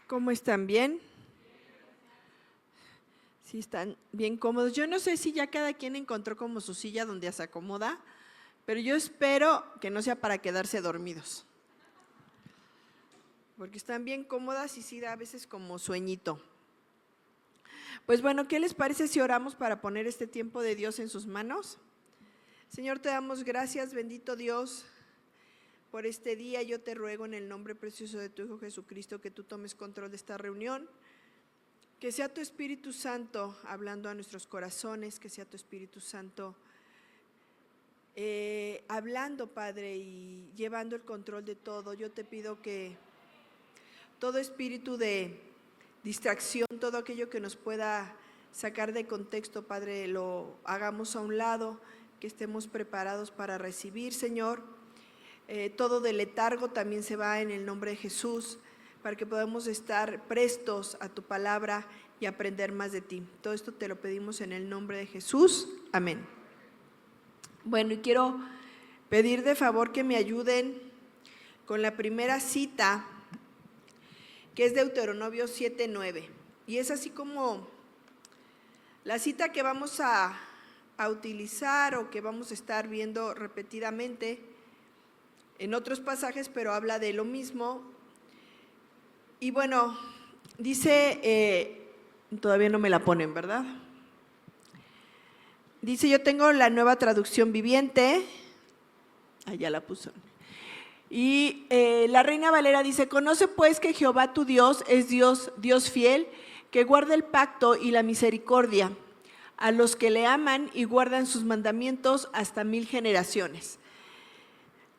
¿Cómo están? ¿Bien? Sí, están bien cómodos. Yo no sé si ya cada quien encontró como su silla donde se acomoda, pero yo espero que no sea para quedarse dormidos, porque están bien cómodas y sí da a veces como sueñito. Pues bueno, ¿qué les parece si oramos para poner este tiempo de Dios en sus manos? Señor, te damos gracias, bendito Dios, por este día. Yo te ruego en el nombre precioso de tu Hijo Jesucristo que tú tomes control de esta reunión. Que sea tu Espíritu Santo hablando a nuestros corazones, que sea tu Espíritu Santo hablando, Padre, y llevando el control de todo. Yo te pido que todo espíritu de distracción, todo aquello que nos pueda sacar de contexto, Padre, lo hagamos a un lado, que estemos preparados para recibir, Señor. Todo de letargo también se va en el nombre de Jesús, para que podamos estar prestos a tu palabra y aprender más de ti. Todo esto te lo pedimos en el nombre de Jesús. Amén. Bueno, y quiero pedir de favor que me ayuden con la primera cita, que es Deuteronomio 7:9. Y es así como la cita que vamos a utilizar o que vamos a estar viendo repetidamente en otros pasajes, pero habla de lo mismo. Y bueno, dice, todavía no me la ponen, ¿verdad? Dice, yo tengo la Nueva Traducción Viviente, ya la puso. Y la Reina Valera dice, conoce pues que Jehová tu Dios es Dios fiel, que guarda el pacto y la misericordia a los que le aman y guardan sus mandamientos hasta 1000 generaciones.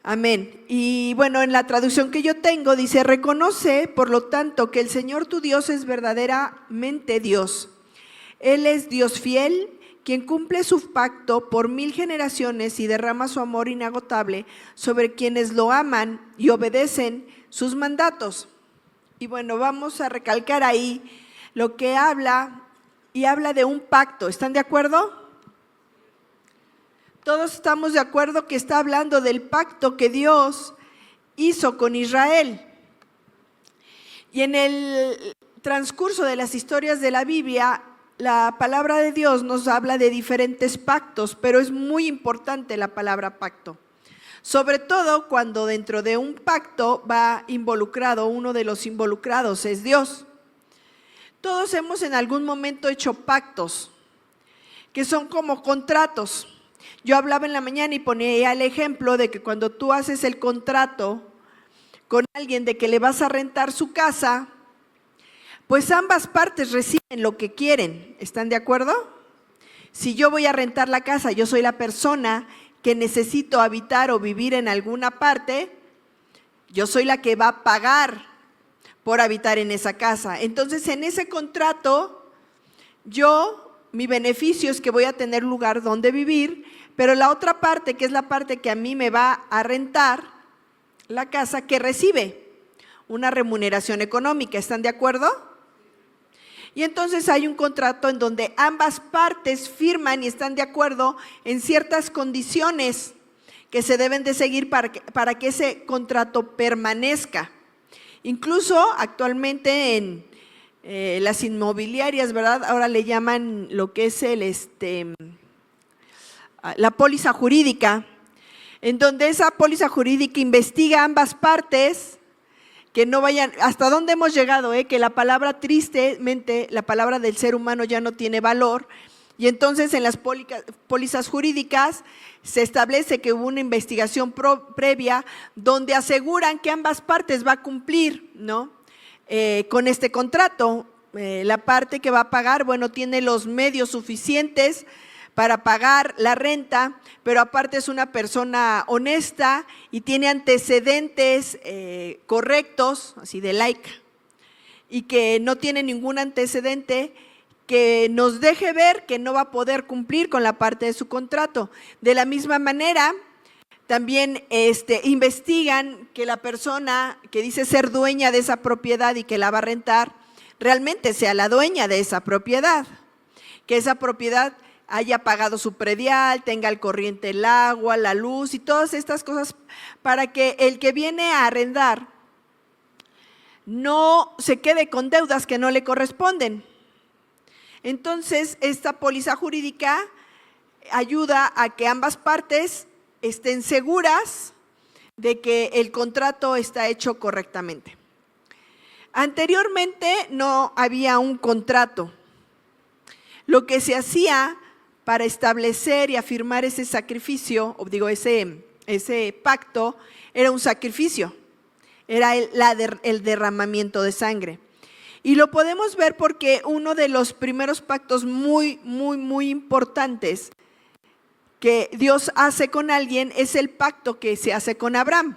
Amén. Y bueno, en la traducción que yo tengo dice, reconoce por lo tanto que el Señor tu Dios es verdaderamente Dios. Él es Dios fiel, quien cumple su pacto por 1000 generaciones y derrama su amor inagotable sobre quienes lo aman y obedecen sus mandatos. Y bueno, vamos a recalcar ahí lo que habla, y habla de un pacto. ¿Están de acuerdo? Todos estamos de acuerdo que está hablando del pacto que Dios hizo con Israel. Y en el transcurso de las historias de la Biblia, la palabra de Dios nos habla de diferentes pactos, pero es muy importante la palabra pacto. Sobre todo cuando dentro de un pacto va involucrado, uno de los involucrados es Dios. Todos hemos en algún momento hecho pactos, que son como contratos. Yo hablaba en la mañana y ponía el ejemplo de que cuando tú haces el contrato con alguien de que le vas a rentar su casa, pues ambas partes reciben lo que quieren. ¿Están de acuerdo? Si yo voy a rentar la casa, yo soy la persona que necesito habitar o vivir en alguna parte, yo soy la que va a pagar por habitar en esa casa. Entonces, en ese contrato, mi beneficio es que voy a tener lugar donde vivir, pero la otra parte, que es la parte que a mí me va a rentar la casa, que recibe una remuneración económica. ¿Están de acuerdo? Y entonces hay un contrato en donde ambas partes firman y están de acuerdo en ciertas condiciones que se deben de seguir para que ese contrato permanezca. Incluso actualmente en las inmobiliarias, ¿verdad? Ahora le llaman lo que es la póliza jurídica, en donde esa póliza jurídica investiga ambas partes, que no vayan, hasta dónde hemos llegado, que la palabra, tristemente, la palabra del ser humano ya no tiene valor, y entonces en las pólizas jurídicas se establece que hubo una investigación previa donde aseguran que ambas partes va a cumplir, ¿no? Con este contrato. La parte que va a pagar, bueno, tiene los medios suficientes para pagar la renta, pero aparte es una persona honesta y tiene antecedentes correctos, así de laica, y que no tiene ningún antecedente que nos deje ver que no va a poder cumplir con la parte de su contrato. De la misma manera, también investigan que la persona que dice ser dueña de esa propiedad y que la va a rentar, realmente sea la dueña de esa propiedad, que esa propiedad haya pagado su predial, tenga al corriente el agua, la luz y todas estas cosas, para que el que viene a arrendar no se quede con deudas que no le corresponden. Entonces, esta póliza jurídica ayuda a que ambas partes estén seguras de que el contrato está hecho correctamente. Anteriormente no había un contrato. Lo que se hacía para establecer y afirmar ese sacrificio, ese pacto, era un sacrificio, era el derramamiento de sangre. Y lo podemos ver porque uno de los primeros pactos muy importantes que Dios hace con alguien es el pacto que se hace con Abraham.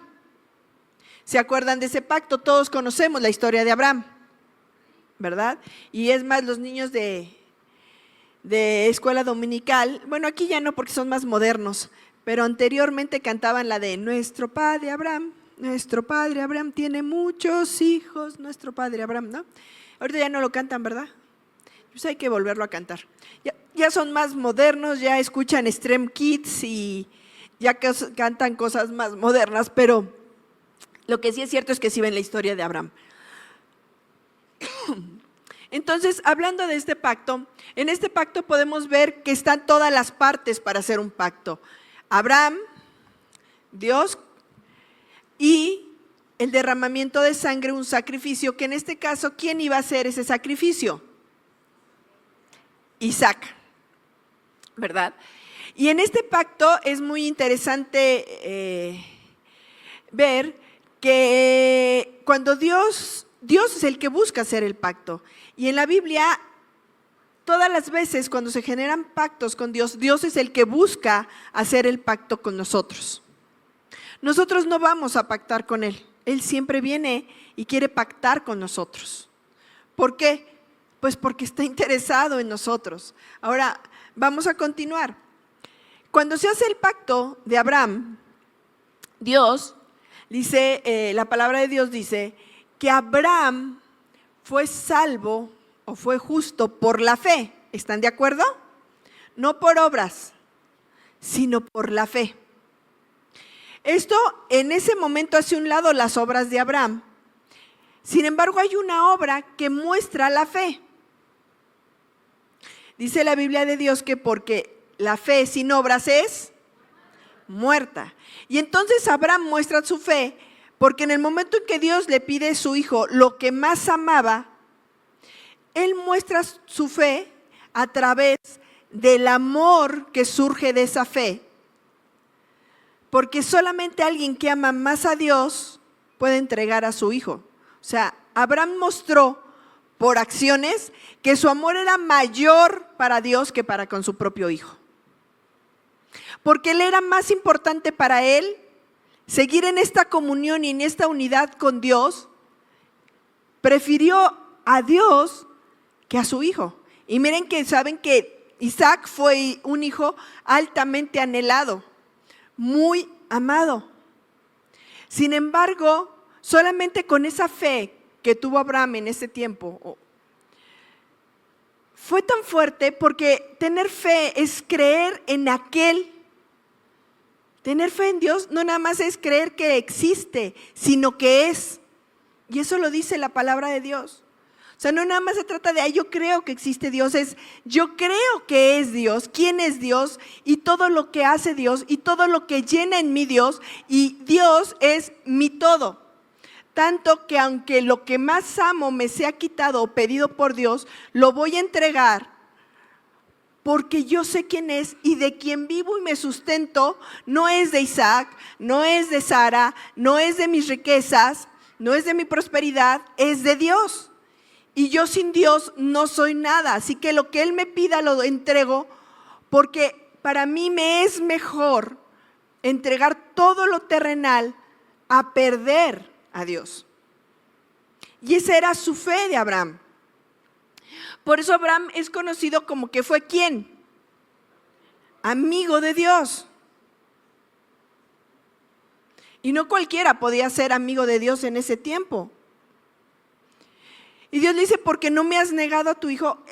¿Se acuerdan de ese pacto? Todos conocemos la historia de Abraham, ¿verdad? Y es más, los niños de escuela dominical, bueno, aquí ya no porque son más modernos, pero anteriormente cantaban la de nuestro padre Abraham tiene muchos hijos, nuestro padre Abraham, ¿no? Ahorita ya no lo cantan, ¿verdad? Pues hay que volverlo a cantar. Ya son más modernos, ya escuchan Extreme Kids y ya cantan cosas más modernas, pero lo que sí es cierto es que sí ven la historia de Abraham. Entonces, hablando de este pacto, en este pacto podemos ver que están todas las partes para hacer un pacto. Abraham, Dios y el derramamiento de sangre, un sacrificio, que en este caso, ¿quién iba a hacer ese sacrificio? Isaac, ¿verdad? Y en este pacto es muy interesante ver que cuando Dios es el que busca hacer el pacto. Y en la Biblia, todas las veces cuando se generan pactos con Dios, Dios es el que busca hacer el pacto con nosotros. Nosotros no vamos a pactar con Él. Él siempre viene y quiere pactar con nosotros. ¿Por qué? Pues porque está interesado en nosotros. Ahora, vamos a continuar. Cuando se hace el pacto de Abraham, Dios dice, la palabra de Dios dice que Abraham fue salvo o fue justo por la fe. ¿Están de acuerdo? No por obras, sino por la fe. Esto en ese momento hace un lado las obras de Abraham. Sin embargo, hay una obra que muestra la fe. Dice la Biblia de Dios que porque la fe sin obras es muerta. Y entonces Abraham muestra su fe porque en el momento en que Dios le pide a su hijo lo que más amaba, él muestra su fe a través del amor que surge de esa fe. Porque solamente alguien que ama más a Dios puede entregar a su hijo. O sea, Abraham mostró por acciones que su amor era mayor para Dios que para con su propio hijo. Porque él era más importante para él seguir en esta comunión y en esta unidad con Dios. Prefirió a Dios que a su hijo. Y miren que saben que Isaac fue un hijo altamente anhelado, muy amado. Sin embargo, solamente con esa fe que tuvo Abraham en ese tiempo, fue tan fuerte porque tener fe es creer en aquel. Tener fe en Dios no nada más es creer que existe, sino que es. Y eso lo dice la palabra de Dios. O sea, no nada más se trata de, yo creo que existe Dios, es yo creo que es Dios, quién es Dios y todo lo que hace Dios y todo lo que llena en mí Dios, y Dios es mi todo. Tanto que aunque lo que más amo me sea quitado o pedido por Dios, lo voy a entregar porque yo sé quién es y de quien vivo y me sustento no es de Isaac, no es de Sara, no es de mis riquezas, no es de mi prosperidad, es de Dios. Y yo sin Dios no soy nada, así que lo que Él me pida lo entrego, porque para mí me es mejor entregar todo lo terrenal a perder a Dios. Y esa era su fe de Abraham. Por eso Abraham es conocido como que fue ¿quién? Amigo de Dios. Y no cualquiera podía ser amigo de Dios en ese tiempo. Y Dios le dice, porque no me has negado a tu hijo.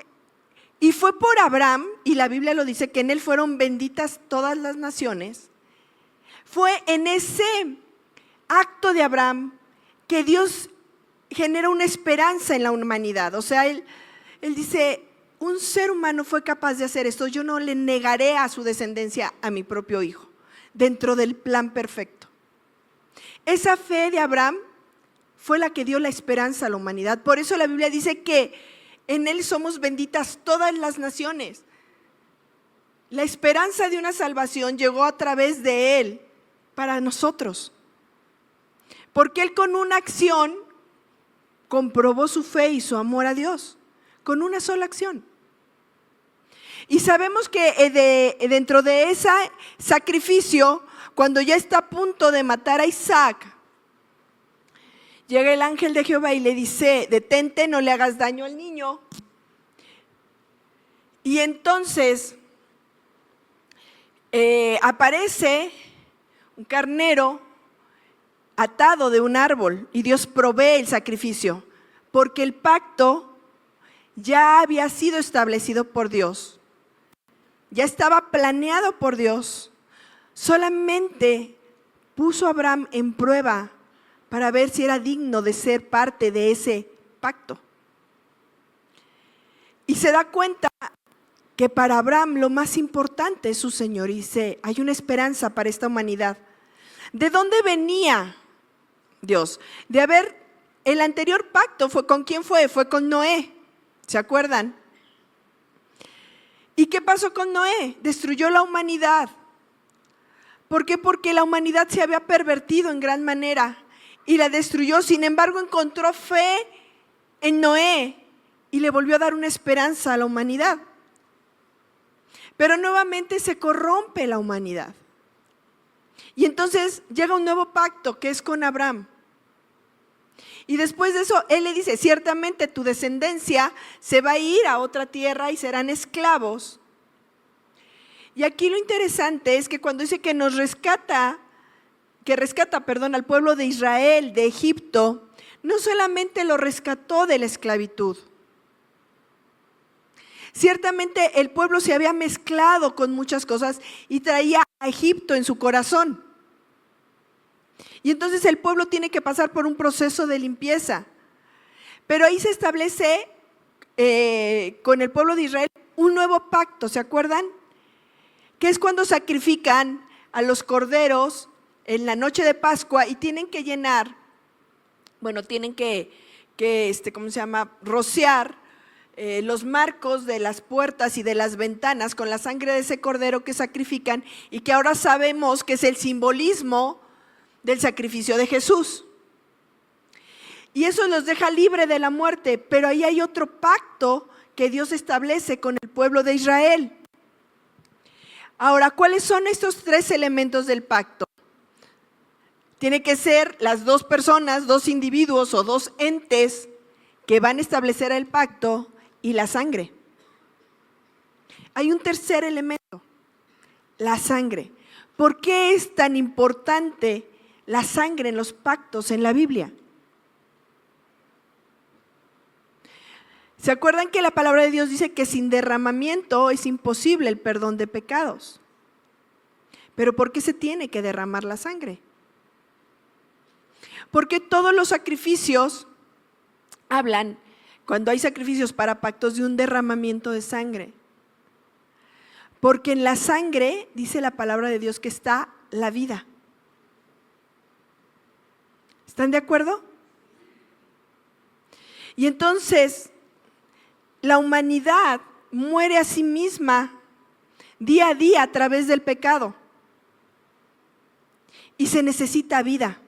Y fue por Abraham, y la Biblia lo dice, que en él fueron benditas todas las naciones. Fue en ese acto de Abraham que Dios genera una esperanza en la humanidad. O sea, él dice, un ser humano fue capaz de hacer esto, yo no le negaré a su descendencia a mi propio hijo, dentro del plan perfecto. Esa fe de Abraham fue la que dio la esperanza a la humanidad. Por eso la Biblia dice que en él somos benditas todas las naciones. La esperanza de una salvación llegó a través de él para nosotros. Porque él con una acción comprobó su fe y su amor a Dios. Con una sola acción. Y sabemos que dentro de ese sacrificio, cuando ya está a punto de matar a Isaac, llega el ángel de Jehová y le dice, detente, no le hagas daño al niño. Y entonces aparece un carnero atado de un árbol y Dios provee el sacrificio, porque el pacto ya había sido establecido por Dios, ya estaba planeado por Dios. Solamente puso a Abraham en prueba para ver si era digno de ser parte de ese pacto. Y se da cuenta que para Abraham lo más importante es su Señor. Y dice, hay una esperanza para esta humanidad. ¿De dónde venía Dios? De haber, el anterior pacto, ¿con quién fue? Fue con Noé, ¿se acuerdan? ¿Y qué pasó con Noé? Destruyó la humanidad. ¿Por qué? Porque la humanidad se había pervertido en gran manera y la destruyó. Sin embargo, encontró fe en Noé y le volvió a dar una esperanza a la humanidad. Pero nuevamente se corrompe la humanidad. Y entonces llega un nuevo pacto que es con Abraham. Y después de eso, él le dice, ciertamente tu descendencia se va a ir a otra tierra y serán esclavos. Y aquí lo interesante es que cuando dice que rescata al pueblo de Israel de Egipto, no solamente lo rescató de la esclavitud. Ciertamente el pueblo se había mezclado con muchas cosas y traía a Egipto en su corazón. Y entonces el pueblo tiene que pasar por un proceso de limpieza. Pero ahí se establece con el pueblo de Israel un nuevo pacto, ¿se acuerdan? Que es cuando sacrifican a los corderos en la noche de Pascua y tienen que llenar, tienen que rociar los marcos de las puertas y de las ventanas con la sangre de ese cordero que sacrifican y que ahora sabemos que es el simbolismo del sacrificio de Jesús. Y eso los deja libre de la muerte, pero ahí hay otro pacto que Dios establece con el pueblo de Israel. Ahora, ¿cuáles son estos tres elementos del pacto? Tiene que ser las dos personas, dos individuos o dos entes que van a establecer el pacto y la sangre. Hay un tercer elemento, la sangre. ¿Por qué es tan importante la sangre en los pactos en la Biblia? ¿Se acuerdan que la palabra de Dios dice que sin derramamiento es imposible el perdón de pecados? ¿Pero por qué se tiene que derramar la sangre? Porque todos los sacrificios hablan, cuando hay sacrificios para pactos, de un derramamiento de sangre. Porque en la sangre, dice la palabra de Dios, que está la vida. ¿Están de acuerdo? Y entonces, la humanidad muere a sí misma día a día a través del pecado. Y se necesita vida.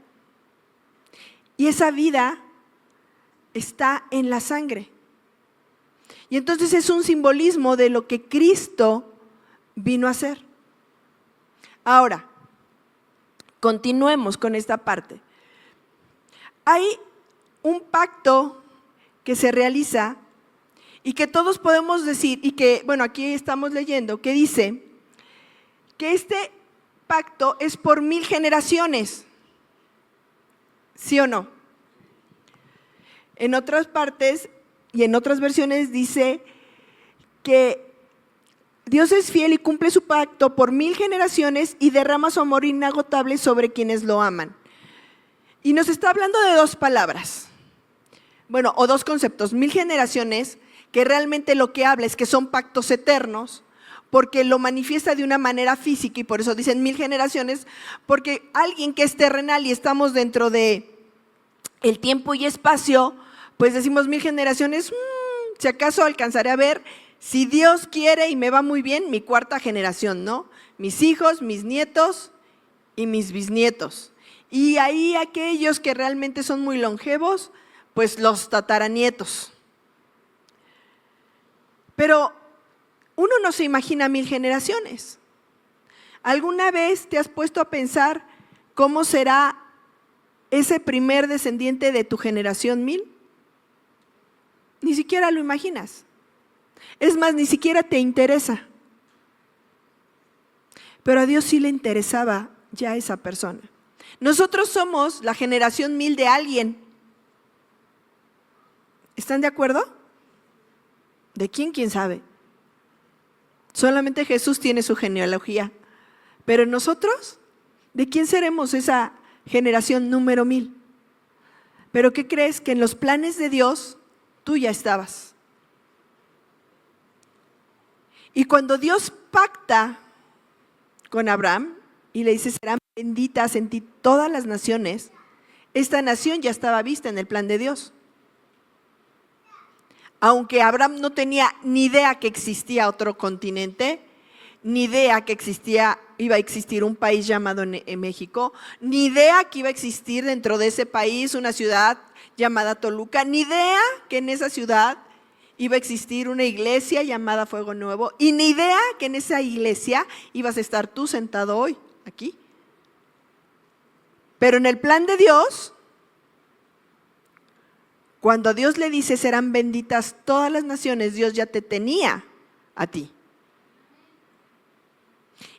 Y esa vida está en la sangre. Y entonces es un simbolismo de lo que Cristo vino a hacer. Ahora, continuemos con esta parte. Hay un pacto que se realiza y que todos podemos decir, y que, aquí estamos leyendo, que dice que este pacto es por 1000 generaciones. ¿Sí o no? En otras partes y en otras versiones dice que Dios es fiel y cumple su pacto por 1000 generaciones y derrama su amor inagotable sobre quienes lo aman. Y nos está hablando de dos palabras. bueno, o dos conceptos, 1000 generaciones, que realmente lo que habla es que son pactos eternos, porque lo manifiesta de una manera física y por eso dicen 1000 generaciones, porque alguien que es terrenal y estamos dentro de el tiempo y espacio, pues decimos 1000 generaciones, si acaso alcanzaré a ver, si Dios quiere y me va muy bien, mi cuarta generación, ¿no? Mis hijos, mis nietos y mis bisnietos. Y ahí aquellos que realmente son muy longevos, pues los tataranietos. Pero uno no se imagina 1000 generaciones. ¿Alguna vez te has puesto a pensar cómo será ese primer descendiente de tu generación 1000? Ni siquiera lo imaginas. Es más, ni siquiera te interesa. Pero a Dios sí le interesaba ya esa persona. Nosotros somos la generación 1000 de alguien. ¿Están de acuerdo? ¿De quién? ¿Quién sabe? Solamente Jesús tiene su genealogía. Pero nosotros, ¿de quién seremos esa generación número 1000? Pero ¿qué crees? Que en los planes de Dios tú ya estabas. Y cuando Dios pacta con Abraham y le dice, serán benditas en ti todas las naciones, esta nación ya estaba vista en el plan de Dios. Aunque Abraham no tenía ni idea que existía otro continente, ni idea que iba a existir un país llamado México, ni idea que iba a existir dentro de ese país una ciudad llamada Toluca, ni idea que en esa ciudad iba a existir una iglesia llamada Fuego Nuevo, y ni idea que en esa iglesia ibas a estar tú sentado hoy, aquí. Pero en el plan de Dios, cuando Dios le dice serán benditas todas las naciones, Dios ya te tenía a ti.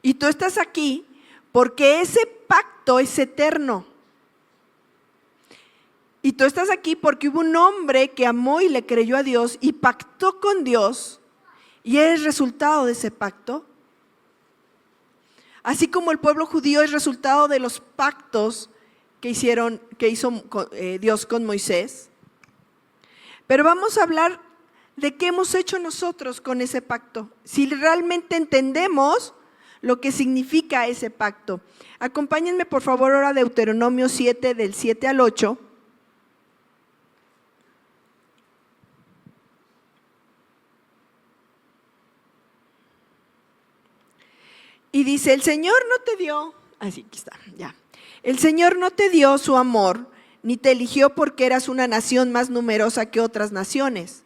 Y tú estás aquí porque ese pacto es eterno. Y tú estás aquí porque hubo un hombre que amó y le creyó a Dios y pactó con Dios y eres resultado de ese pacto. Así como el pueblo judío es resultado de los pactos que hizo Dios con Moisés. Pero vamos a hablar de qué hemos hecho nosotros con ese pacto. Si realmente entendemos lo que significa ese pacto. Acompáñenme por favor ahora a Deuteronomio 7, del 7 al 8. Y dice, el Señor no te dio, así aquí está, ya. El Señor no te dio su amor, ni te eligió porque eras una nación más numerosa que otras naciones,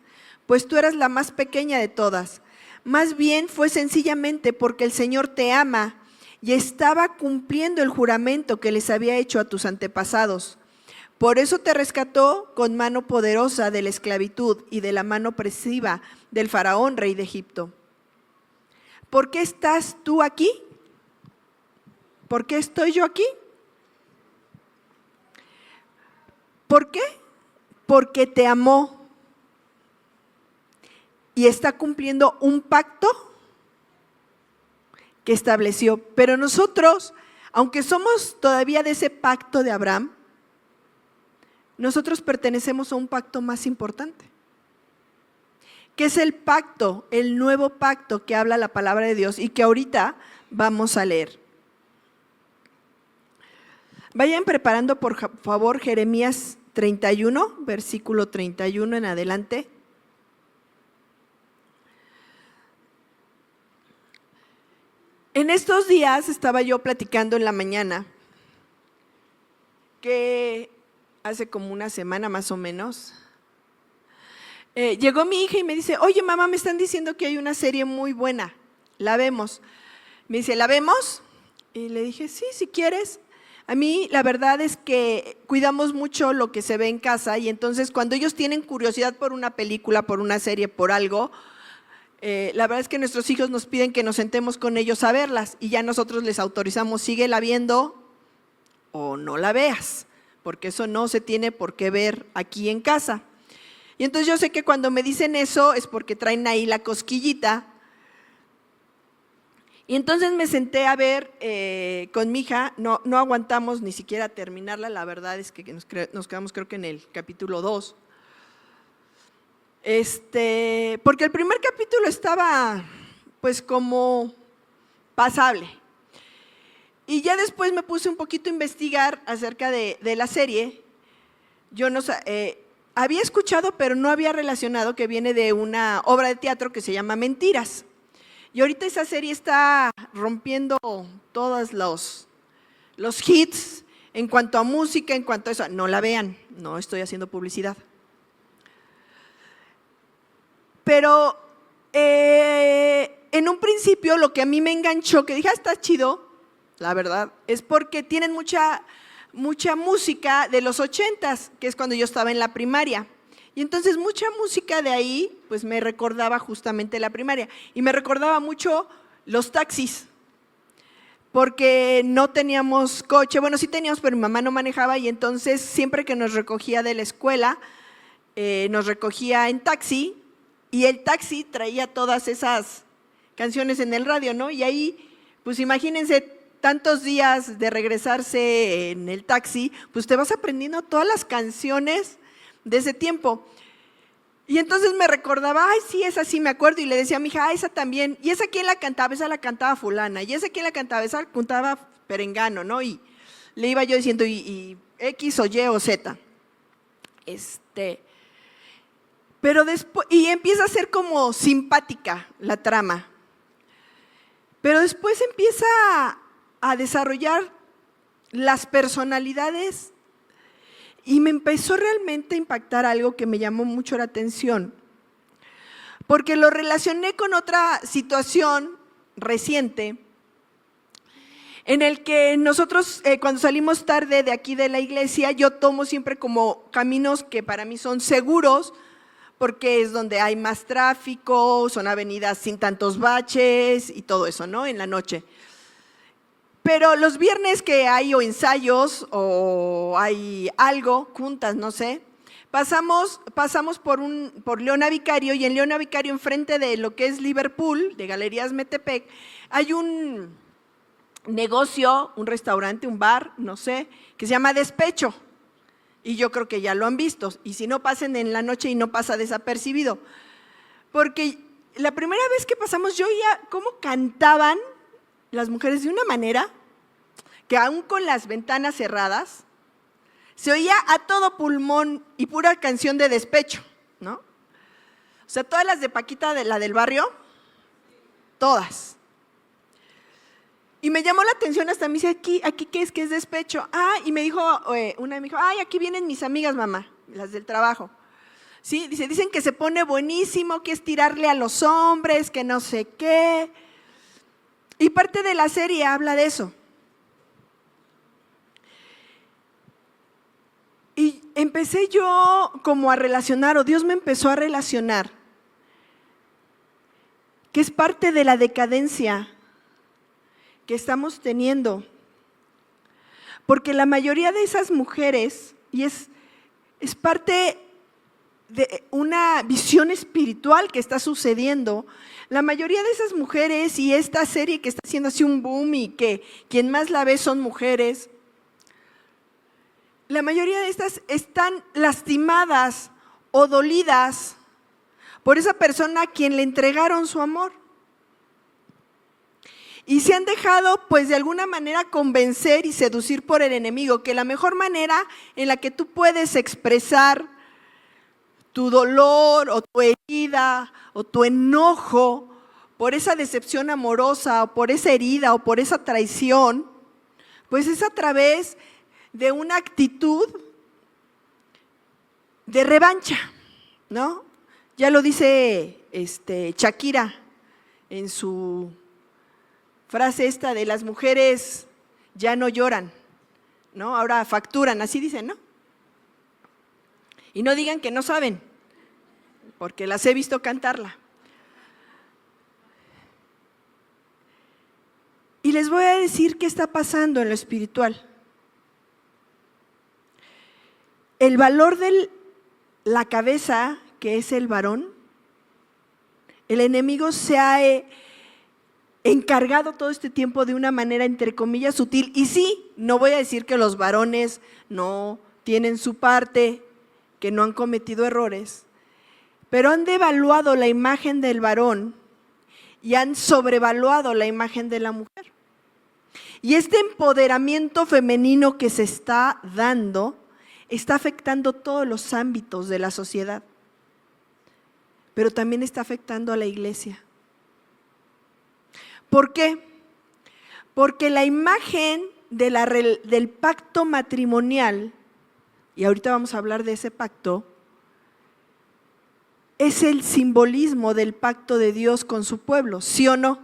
pues tú eras la más pequeña de todas. Más bien fue sencillamente porque el Señor te ama y estaba cumpliendo el juramento que les había hecho a tus antepasados. Por eso te rescató con mano poderosa de la esclavitud y de la mano opresiva del faraón, rey de Egipto. ¿Por qué estás tú aquí? ¿Por qué estoy yo aquí? ¿Por qué? Porque te amó y está cumpliendo un pacto que estableció. Pero nosotros, aunque somos todavía de ese pacto de Abraham, nosotros pertenecemos a un pacto más importante, que es el pacto, el nuevo pacto que habla la palabra de Dios y que ahorita vamos a leer. Vayan preparando por favor Jeremías 31, versículo 31 en adelante. En estos días estaba yo platicando en la mañana, que hace como una semana más o menos, llegó mi hija y me dice, oye mamá, me están diciendo que hay una serie muy buena, la vemos. Me dice, ¿la vemos? Y le dije, sí, si quieres. A mí la verdad es que cuidamos mucho lo que se ve en casa y entonces cuando ellos tienen curiosidad por una película, por una serie, por algo, la verdad es que nuestros hijos nos piden que nos sentemos con ellos a verlas y ya nosotros les autorizamos, síguela viendo o no la veas, porque eso no se tiene por qué ver aquí en casa. Y entonces yo sé que cuando me dicen eso es porque traen ahí la cosquillita. Y entonces me senté a ver con mi hija, no aguantamos ni siquiera terminarla, la verdad es que nos quedamos creo que en el capítulo 2. Porque el primer capítulo estaba pues como pasable. Y ya después me puse un poquito a investigar acerca de la serie. Yo no había escuchado, pero no había relacionado que viene de una obra de teatro que se llama Mentiras. Y ahorita esa serie está rompiendo todos los hits en cuanto a música, en cuanto a eso. No la vean, no estoy haciendo publicidad. Pero en un principio lo que a mí me enganchó, que dije, está chido, la verdad, es porque tienen mucha música de los 80s, que es cuando yo estaba en la primaria. Y entonces mucha música de ahí, pues me recordaba justamente la primaria. Y me recordaba mucho los taxis, porque no teníamos coche. Bueno, sí teníamos, pero mi mamá no manejaba y entonces siempre que nos recogía de la escuela, nos recogía en taxi y el taxi traía todas esas canciones en el radio, ¿no? Y ahí, pues imagínense, tantos días de regresarse en el taxi, pues te vas aprendiendo todas las canciones de ese tiempo. Y entonces me recordaba, ay, sí, esa sí me acuerdo, y le decía a mi hija, esa también, ¿y esa quién la cantaba? Esa la cantaba fulana, ¿y esa quién la cantaba? Esa la cantaba perengano, ¿no? Y le iba yo diciendo, y X o Y o Z. Pero después, y empieza a ser como simpática la trama. Pero después empieza a desarrollar las personalidades y me empezó realmente a impactar algo que me llamó mucho la atención, porque lo relacioné con otra situación reciente en el que nosotros cuando salimos tarde de aquí de la iglesia, yo tomo siempre como caminos que para mí son seguros, porque es donde hay más tráfico, son avenidas sin tantos baches y todo eso, ¿no? En la noche. Pero los viernes que hay o ensayos o hay algo, juntas, no sé, pasamos por Leona Vicario y en Leona Vicario, enfrente de lo que es Liverpool, de Galerías Metepec, hay un negocio, un restaurante, un bar, no sé, que se llama Despecho. Y yo creo que ya lo han visto. Y si no, pasen en la noche y no pasa desapercibido. Porque la primera vez que pasamos, yo oía cómo cantaban las mujeres de una manera que aún con las ventanas cerradas, se oía a todo pulmón y pura canción de despecho, ¿no? O sea, todas las de Paquita, de la del barrio, todas. Y me llamó la atención, hasta me dice, aquí ¿qué es? ¿Qué es despecho? Ah, y me dijo, una me dijo, ay, aquí vienen mis amigas, mamá, las del trabajo. Sí, dicen que se pone buenísimo, que es tirarle a los hombres, que no sé qué. Y parte de la serie habla de eso. Y empecé yo como a relacionar, o Dios me empezó a relacionar, que es parte de la decadencia que estamos teniendo. Porque la mayoría de esas mujeres, y es parte de una visión espiritual que está sucediendo, la mayoría de esas mujeres y esta serie que está haciendo así un boom y que quien más la ve son mujeres, la mayoría de estas están lastimadas o dolidas por esa persona a quien le entregaron su amor. Y se han dejado, pues de alguna manera, convencer y seducir por el enemigo, que la mejor manera en la que tú puedes expresar tu dolor o tu herida o tu enojo por esa decepción amorosa o por esa herida o por esa traición, pues es a través de una actitud de revancha, ¿no? Ya lo dice Shakira en su frase esta de las mujeres ya no lloran, ¿no? Ahora facturan, así dicen, ¿no? Y no digan que no saben, porque las he visto cantarla. Y les voy a decir qué está pasando en lo espiritual. El valor de la cabeza, que es el varón, el enemigo se ha encargado todo este tiempo de una manera entre comillas sutil. Y sí, no voy a decir que los varones no tienen su parte, que no han cometido errores, pero han devaluado la imagen del varón y han sobrevaluado la imagen de la mujer. Y este empoderamiento femenino que se está dando está afectando todos los ámbitos de la sociedad, pero también está afectando a la iglesia. ¿Por qué? Porque la imagen del pacto matrimonial, y ahorita vamos a hablar de ese pacto, es el simbolismo del pacto de Dios con su pueblo, ¿sí o no?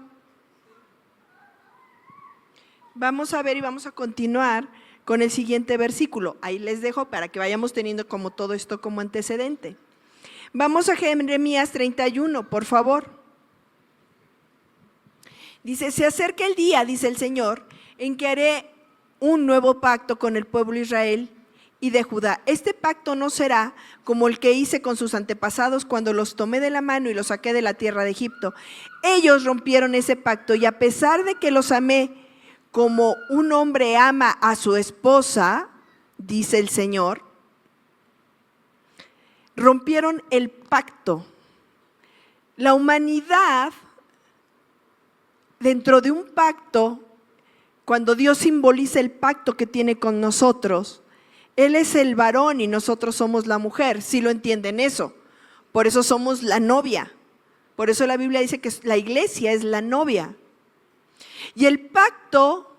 Vamos a ver y vamos a continuar con el siguiente versículo. Ahí les dejo para que vayamos teniendo como todo esto como antecedente. Vamos a Jeremías 31, por favor. Dice, se acerca el día, dice el Señor, en que haré un nuevo pacto con el pueblo de Israel y de Judá. Este pacto no será como el que hice con sus antepasados cuando los tomé de la mano y los saqué de la tierra de Egipto. Ellos rompieron ese pacto y a pesar de que los amé como un hombre ama a su esposa, dice el Señor, rompieron el pacto. La humanidad, dentro de un pacto, cuando Dios simboliza el pacto que tiene con nosotros, Él es el varón y nosotros somos la mujer, ¿sí lo entienden eso? Por eso somos la novia, por eso la Biblia dice que la iglesia es la novia. Y el pacto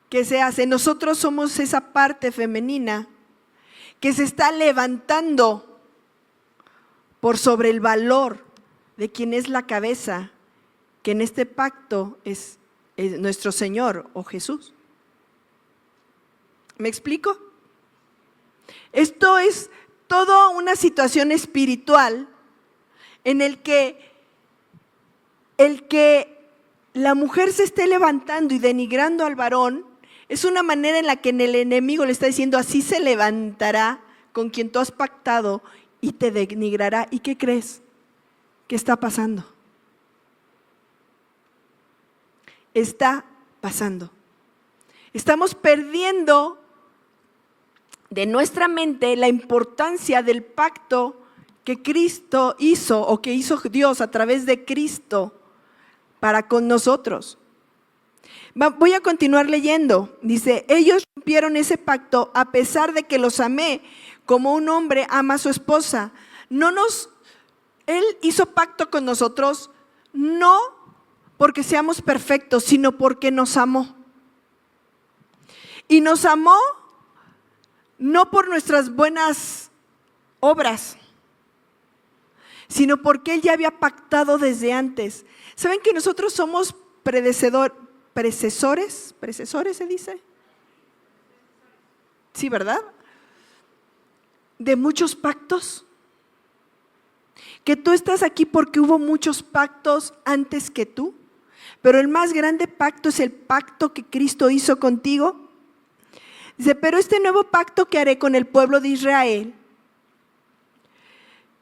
que se hace, nosotros somos esa parte femenina que se está levantando por sobre el valor de quien es la cabeza, que en este pacto es nuestro Señor o Jesús. ¿Me explico? Esto es toda una situación espiritual en el que la mujer se esté levantando y denigrando al varón es una manera en la que el enemigo le está diciendo, así se levantará con quien tú has pactado y te denigrará. ¿Y qué crees? ¿Qué está pasando? Está pasando. Estamos perdiendo de nuestra mente la importancia del pacto que Cristo hizo o que hizo Dios a través de Cristo para con nosotros. Voy a continuar leyendo. Dice, ellos rompieron ese pacto a pesar de que los amé como un hombre ama a su esposa. Él hizo pacto con nosotros no porque seamos perfectos, sino porque nos amó. Y nos amó no por nuestras buenas obras, sino porque Él ya había pactado desde antes. ¿Saben que nosotros somos predecesores se dice? Sí, ¿verdad? De muchos pactos. Que tú estás aquí porque hubo muchos pactos antes que tú, pero el más grande pacto es el pacto que Cristo hizo contigo. Dice, pero este nuevo pacto que haré con el pueblo de Israel,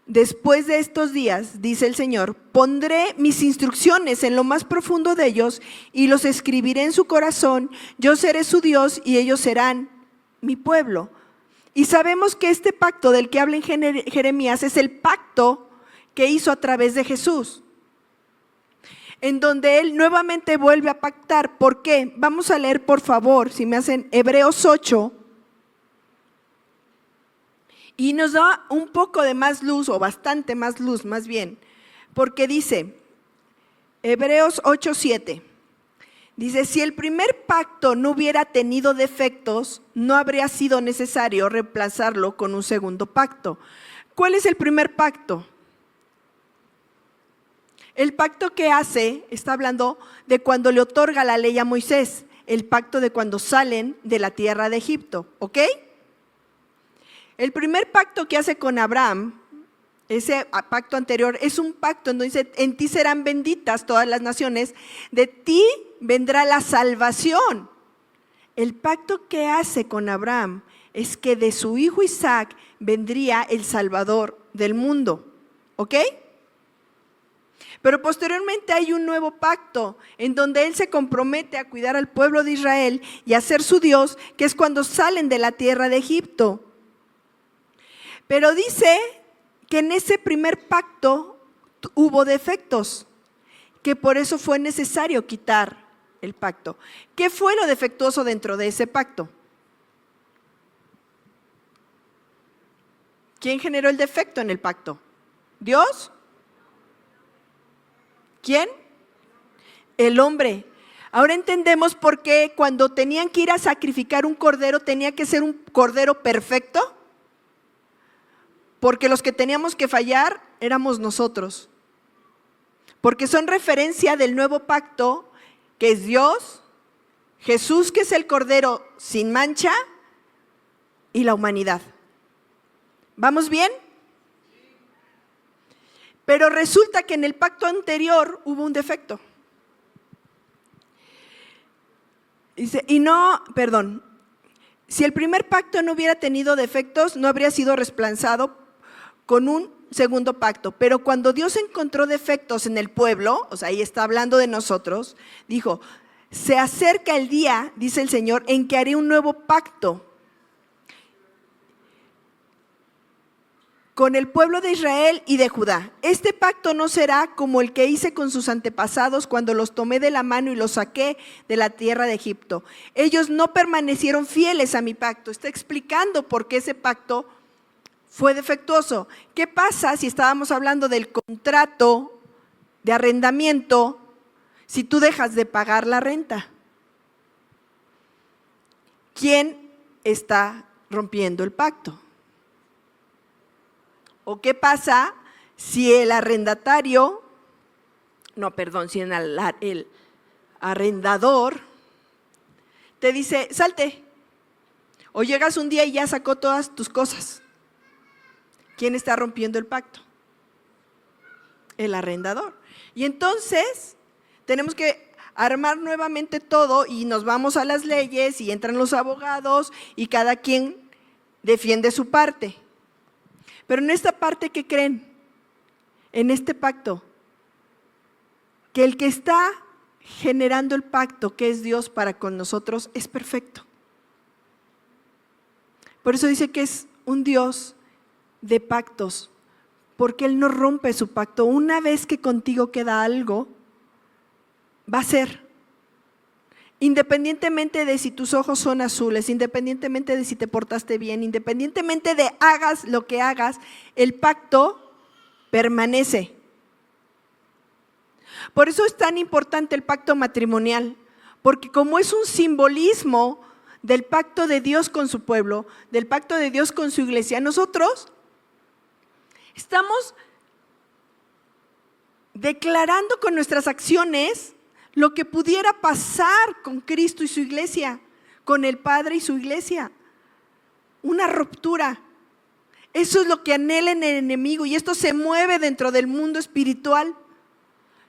después de estos días, dice el Señor, pondré mis instrucciones en lo más profundo de ellos y los escribiré en su corazón. Yo seré su Dios y ellos serán mi pueblo. Y sabemos que este pacto del que habla en Jeremías es el pacto que hizo a través de Jesús, en donde Él nuevamente vuelve a pactar. ¿Por qué? Vamos a leer, por favor, si me hacen Hebreos 8, y nos da un poco de más luz, o bastante más luz más bien, porque dice, Hebreos 8:7, dice, si el primer pacto no hubiera tenido defectos, no habría sido necesario reemplazarlo con un segundo pacto. ¿Cuál es el primer pacto? El pacto que hace, está hablando de cuando le otorga la ley a Moisés, el pacto de cuando salen de la tierra de Egipto, ¿ok? El primer pacto que hace con Abraham, ese pacto anterior, es un pacto en donde dice, en ti serán benditas todas las naciones, de ti vendrá la salvación. El pacto que hace con Abraham es que de su hijo Isaac vendría el Salvador del mundo, ¿ok? Pero posteriormente hay un nuevo pacto en donde Él se compromete a cuidar al pueblo de Israel y a ser su Dios, que es cuando salen de la tierra de Egipto. Pero dice que en ese primer pacto hubo defectos, que por eso fue necesario quitar el pacto. ¿Qué fue lo defectuoso dentro de ese pacto? ¿Quién generó el defecto en el pacto? ¿Dios? ¿Quién? El hombre. Ahora entendemos por qué cuando tenían que ir a sacrificar un cordero, tenía que ser un cordero perfecto. Porque los que teníamos que fallar éramos nosotros. Porque son referencia del nuevo pacto, que es Dios, Jesús, que es el cordero sin mancha, y la humanidad. ¿Vamos bien? Pero resulta que en el pacto anterior hubo un defecto. Dice, si el primer pacto no hubiera tenido defectos, no habría sido reemplazado con un segundo pacto. Pero cuando Dios encontró defectos en el pueblo, o sea, ahí está hablando de nosotros, dijo, se acerca el día, dice el Señor, en que haré un nuevo pacto con el pueblo de Israel y de Judá. Este pacto no será como el que hice con sus antepasados cuando los tomé de la mano y los saqué de la tierra de Egipto. Ellos no permanecieron fieles a mi pacto. Está explicando por qué ese pacto fue defectuoso. ¿Qué pasa si estábamos hablando del contrato de arrendamiento si tú dejas de pagar la renta? ¿Quién está rompiendo el pacto? ¿O qué pasa si el arrendador te dice, salte? O llegas un día y ya sacó todas tus cosas. ¿Quién está rompiendo el pacto? El arrendador. Y entonces tenemos que armar nuevamente todo y nos vamos a las leyes y entran los abogados y cada quien defiende su parte. Pero en esta parte, ¿qué creen? En este pacto, que el que está generando el pacto, que es Dios para con nosotros, es perfecto. Por eso dice que es un Dios de pactos, porque Él no rompe su pacto. Una vez que contigo queda algo, va a ser. Independientemente de si tus ojos son azules, independientemente de si te portaste bien, independientemente de hagas lo que hagas, el pacto permanece. Por eso es tan importante el pacto matrimonial, porque como es un simbolismo del pacto de Dios con su pueblo, del pacto de Dios con su iglesia, nosotros estamos declarando con nuestras acciones lo que pudiera pasar con Cristo y su iglesia, con el Padre y su iglesia. Una ruptura. Eso es lo que anhela el enemigo y esto se mueve dentro del mundo espiritual,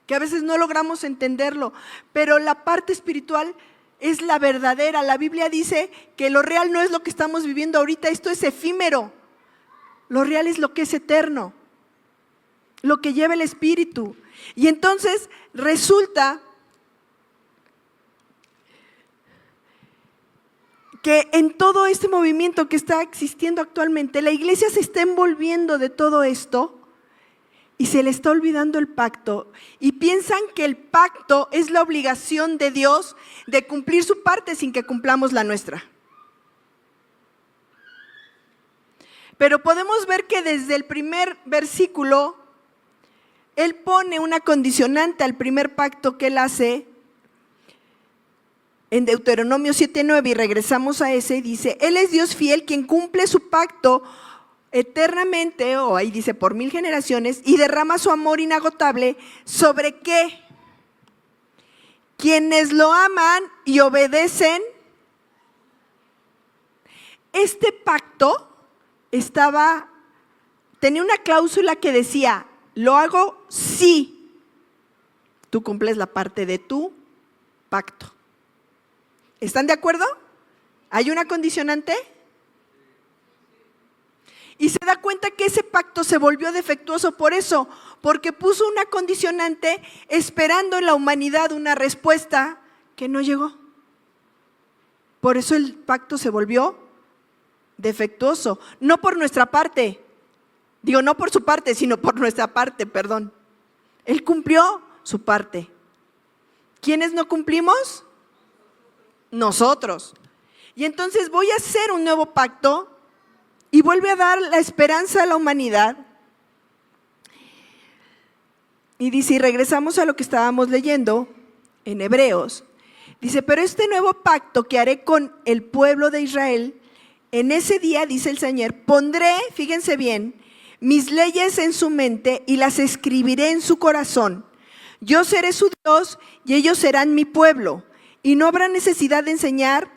que a veces no logramos entenderlo, pero la parte espiritual es la verdadera. La Biblia dice que lo real no es lo que estamos viviendo ahorita, esto es efímero. Lo real es lo que es eterno, lo que lleva el Espíritu. Y entonces resulta que en todo este movimiento que está existiendo actualmente, la iglesia se está envolviendo de todo esto y se le está olvidando el pacto. Y piensan que el pacto es la obligación de Dios de cumplir su parte sin que cumplamos la nuestra. Pero podemos ver que desde el primer versículo, Él pone una condicionante al primer pacto que Él hace en Deuteronomio 7:9, y regresamos a ese, dice, Él es Dios fiel, quien cumple su pacto eternamente, o ahí dice por 1000 generaciones, y derrama su amor inagotable sobre ¿qué? Quienes lo aman y obedecen. Este pacto tenía una cláusula que decía, lo hago si tú cumples la parte de tu pacto. ¿Están de acuerdo? ¿Hay una condicionante? Y se da cuenta que ese pacto se volvió defectuoso por eso, porque puso una condicionante esperando en la humanidad una respuesta que no llegó. Por eso el pacto se volvió defectuoso, no por nuestra parte, Digo, no por su parte, sino por nuestra parte, perdón. Él cumplió su parte. ¿Quiénes no cumplimos? Nosotros. Y entonces voy a hacer un nuevo pacto y vuelve a dar la esperanza a la humanidad. Y dice, y regresamos a lo que estábamos leyendo en Hebreos. Dice, pero este nuevo pacto que haré con el pueblo de Israel, en ese día, dice el Señor, pondré, fíjense bien, mis leyes en su mente y las escribiré en su corazón. Yo seré su Dios y ellos serán mi pueblo. Y no habrá necesidad de enseñar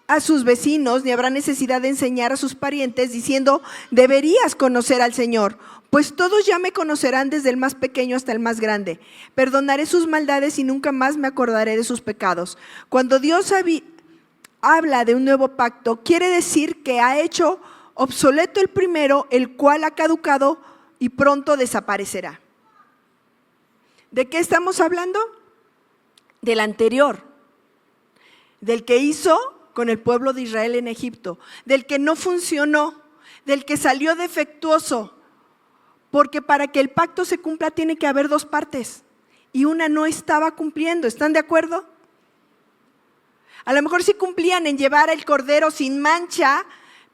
a sus vecinos, ni habrá necesidad de enseñar a sus parientes, diciendo, deberías conocer al Señor, pues todos ya me conocerán desde el más pequeño hasta el más grande. Perdonaré sus maldades y nunca más me acordaré de sus pecados. Cuando Dios habla de un nuevo pacto, quiere decir que ha hecho obsoleto el primero, el cual ha caducado y pronto desaparecerá. ¿De qué estamos hablando? Del anterior, del que hizo con el pueblo de Israel en Egipto, del que no funcionó, del que salió defectuoso, porque para que el pacto se cumpla tiene que haber dos partes y una no estaba cumpliendo. ¿Están de acuerdo? A lo mejor sí cumplían en llevar el cordero sin mancha,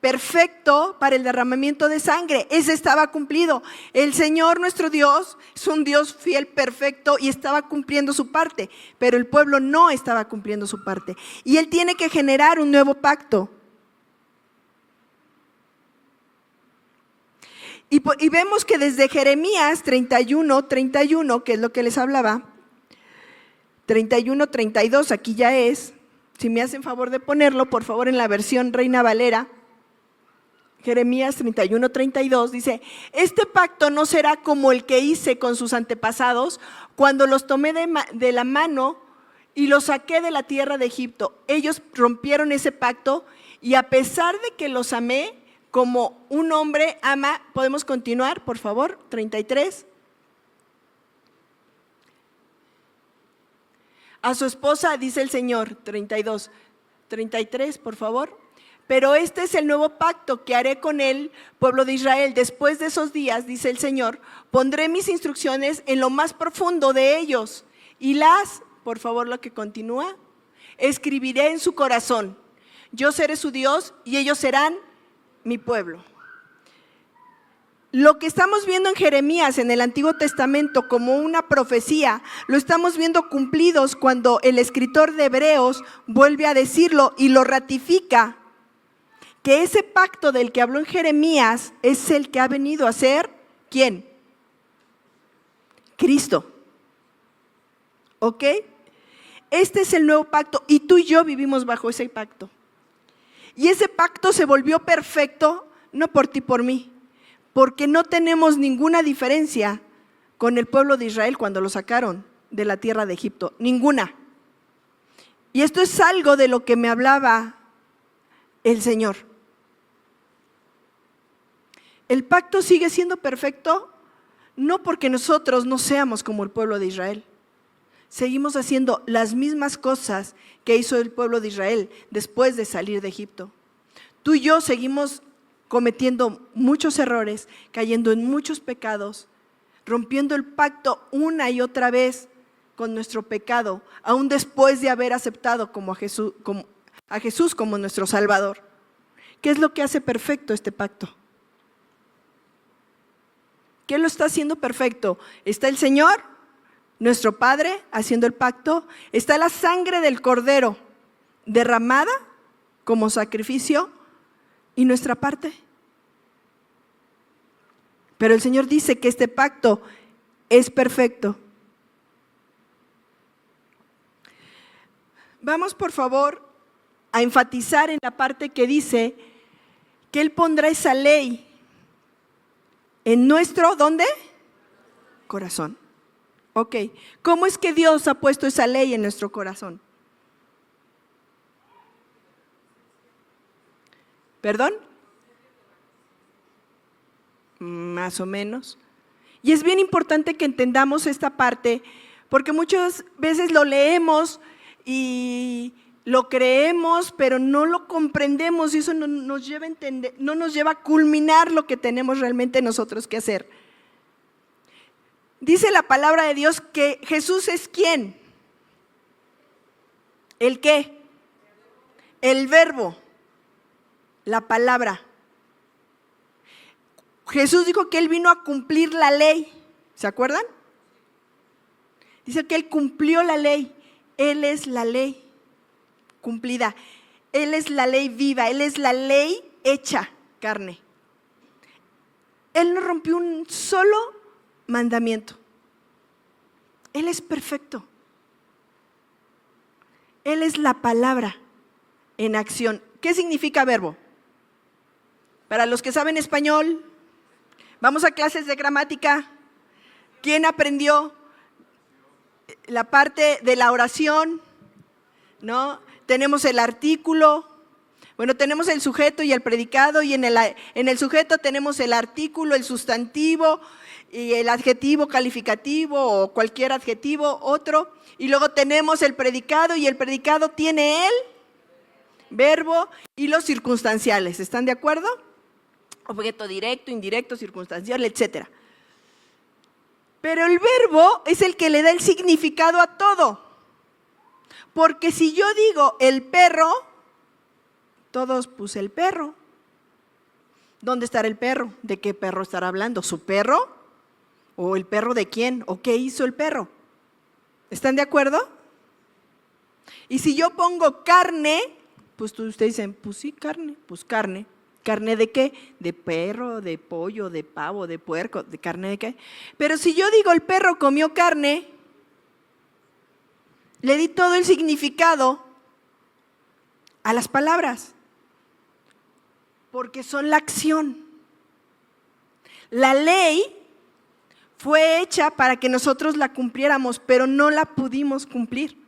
perfecto para el derramamiento de sangre. Ese estaba cumplido. El Señor nuestro Dios es un Dios fiel, perfecto, y estaba cumpliendo su parte, pero el pueblo no estaba cumpliendo su parte. Y Él tiene que generar un nuevo pacto. Y vemos que desde Jeremías 31, que es lo que les hablaba, 31, 32, aquí ya es, si me hacen favor de ponerlo, por favor, en la versión Reina Valera, Jeremías 31, 32, dice, este pacto no será como el que hice con sus antepasados cuando los tomé de la mano y los saqué de la tierra de Egipto. Ellos rompieron ese pacto y a pesar de que los amé, como un hombre ama, ¿podemos continuar, por favor? 33. A su esposa, dice el Señor, 32. 33, por favor. Pero este es el nuevo pacto que haré con el pueblo de Israel. Después de esos días, dice el Señor, pondré mis instrucciones en lo más profundo de ellos y por favor, lo que continúa, escribiré en su corazón. Yo seré su Dios y ellos serán mi pueblo. Lo que estamos viendo en Jeremías en el Antiguo Testamento como una profecía, lo estamos viendo cumplidos cuando el escritor de Hebreos vuelve a decirlo y lo ratifica, que ese pacto del que habló en Jeremías es el que ha venido a ser, ¿quién? Cristo. ¿Ok? Este es el nuevo pacto y tú y yo vivimos bajo ese pacto. Y ese pacto se volvió perfecto, no por ti, por mí, porque no tenemos ninguna diferencia con el pueblo de Israel cuando lo sacaron de la tierra de Egipto, ninguna. Y esto es algo de lo que me hablaba el Señor. El pacto sigue siendo perfecto, no porque nosotros no seamos como el pueblo de Israel. Seguimos haciendo las mismas cosas que hizo el pueblo de Israel después de salir de Egipto. Tú y yo seguimos cometiendo muchos errores, cayendo en muchos pecados, rompiendo el pacto una y otra vez con nuestro pecado, aún después de haber aceptado a Jesús como nuestro Salvador. ¿Qué es lo que hace perfecto este pacto? ¿Qué lo está haciendo perfecto? Está el Señor, nuestro Padre, haciendo el pacto. Está la sangre del Cordero derramada como sacrificio y nuestra parte. Pero el Señor dice que este pacto es perfecto. Vamos, por favor, a enfatizar en la parte que dice que Él pondrá esa ley en nuestro, ¿dónde? Corazón. Ok, ¿cómo es que Dios ha puesto esa ley en nuestro corazón? ¿Perdón? Más o menos. Y es bien importante que entendamos esta parte, porque muchas veces lo leemos y lo creemos, pero no lo comprendemos y eso no nos lleva a entender, no nos lleva a culminar lo que tenemos realmente nosotros que hacer. Dice la palabra de Dios que Jesús es ¿quién? ¿El qué? El verbo, la palabra. Jesús dijo que Él vino a cumplir la ley, ¿se acuerdan? Dice que Él cumplió la ley, Él es la ley cumplida, Él es la ley viva, Él es la ley hecha carne. Él no rompió un solo mandamiento. Él es perfecto. Él es la palabra en acción. ¿Qué significa verbo? Para los que saben español, vamos a clases de gramática. ¿Quién aprendió la parte de la oración? ¿No? Tenemos el artículo, bueno, tenemos el sujeto y el predicado, y en el sujeto tenemos el artículo, el sustantivo y el adjetivo calificativo o cualquier adjetivo, otro, y luego tenemos el predicado y el predicado tiene el verbo y los circunstanciales, ¿están de acuerdo? Objeto directo, indirecto, circunstancial, etcétera. Pero el verbo es el que le da el significado a todo. Porque si yo digo el perro, todos puse el perro. ¿Dónde estará el perro? ¿De qué perro estará hablando? ¿Su perro? ¿O el perro de quién? ¿O qué hizo el perro? ¿Están de acuerdo? Y si yo pongo carne, pues ustedes dicen, pues sí, carne, pues carne. ¿Carne de qué? De perro, de pollo, de pavo, de puerco, ¿de carne de qué? Pero si yo digo el perro comió carne, le di todo el significado a las palabras, porque son la acción. La ley fue hecha para que nosotros la cumpliéramos, pero no la pudimos cumplir.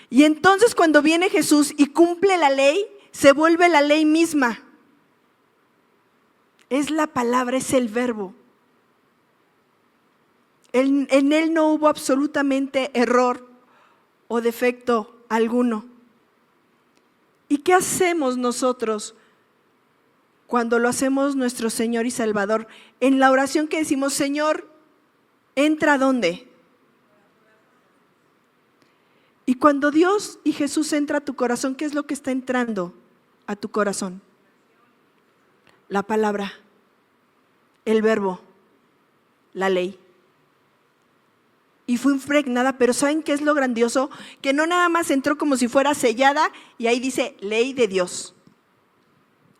Y entonces cuando viene Jesús y cumple la ley, se vuelve la ley misma. Es la palabra, es el verbo. En Él no hubo absolutamente error o defecto alguno. ¿Y qué hacemos nosotros cuando lo hacemos nuestro Señor y Salvador? En la oración que decimos, Señor, ¿entra dónde? Y cuando Dios y Jesús entra a tu corazón, ¿qué es lo que está entrando a tu corazón? La palabra, el verbo, la ley. Y fue impregnada, pero ¿saben qué es lo grandioso? Que no nada más entró como si fuera sellada y ahí dice ley de Dios.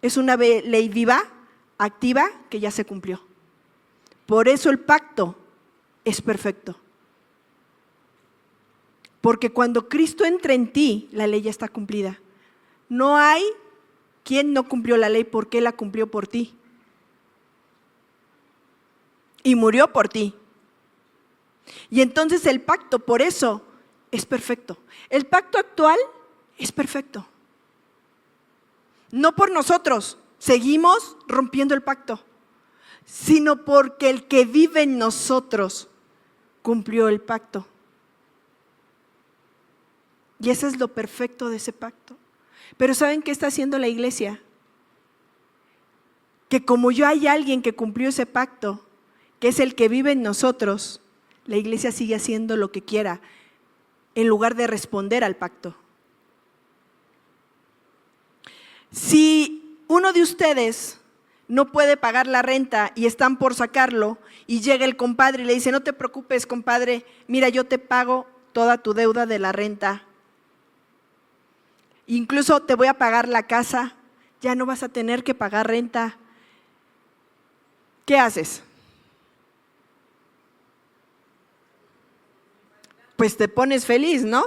Es una ley viva, activa, que ya se cumplió. Por eso el pacto es perfecto. Porque cuando Cristo entra en ti, la ley ya está cumplida. No hay quien no cumplió la ley porque Él la cumplió por ti. Y murió por ti. Y entonces el pacto, por eso, es perfecto. El pacto actual es perfecto. No por nosotros, seguimos rompiendo el pacto, sino porque el que vive en nosotros cumplió el pacto. Y eso es lo perfecto de ese pacto. Pero ¿saben qué está haciendo la iglesia? Que como ya hay alguien que cumplió ese pacto, que es el que vive en nosotros, la iglesia sigue haciendo lo que quiera en lugar de responder al pacto. Si uno de ustedes no puede pagar la renta y están por sacarlo y llega el compadre y le dice, no te preocupes, compadre, mira, yo te pago toda tu deuda de la renta. Incluso te voy a pagar la casa, ya no vas a tener que pagar renta. ¿Qué haces? Pues te pones feliz, ¿no?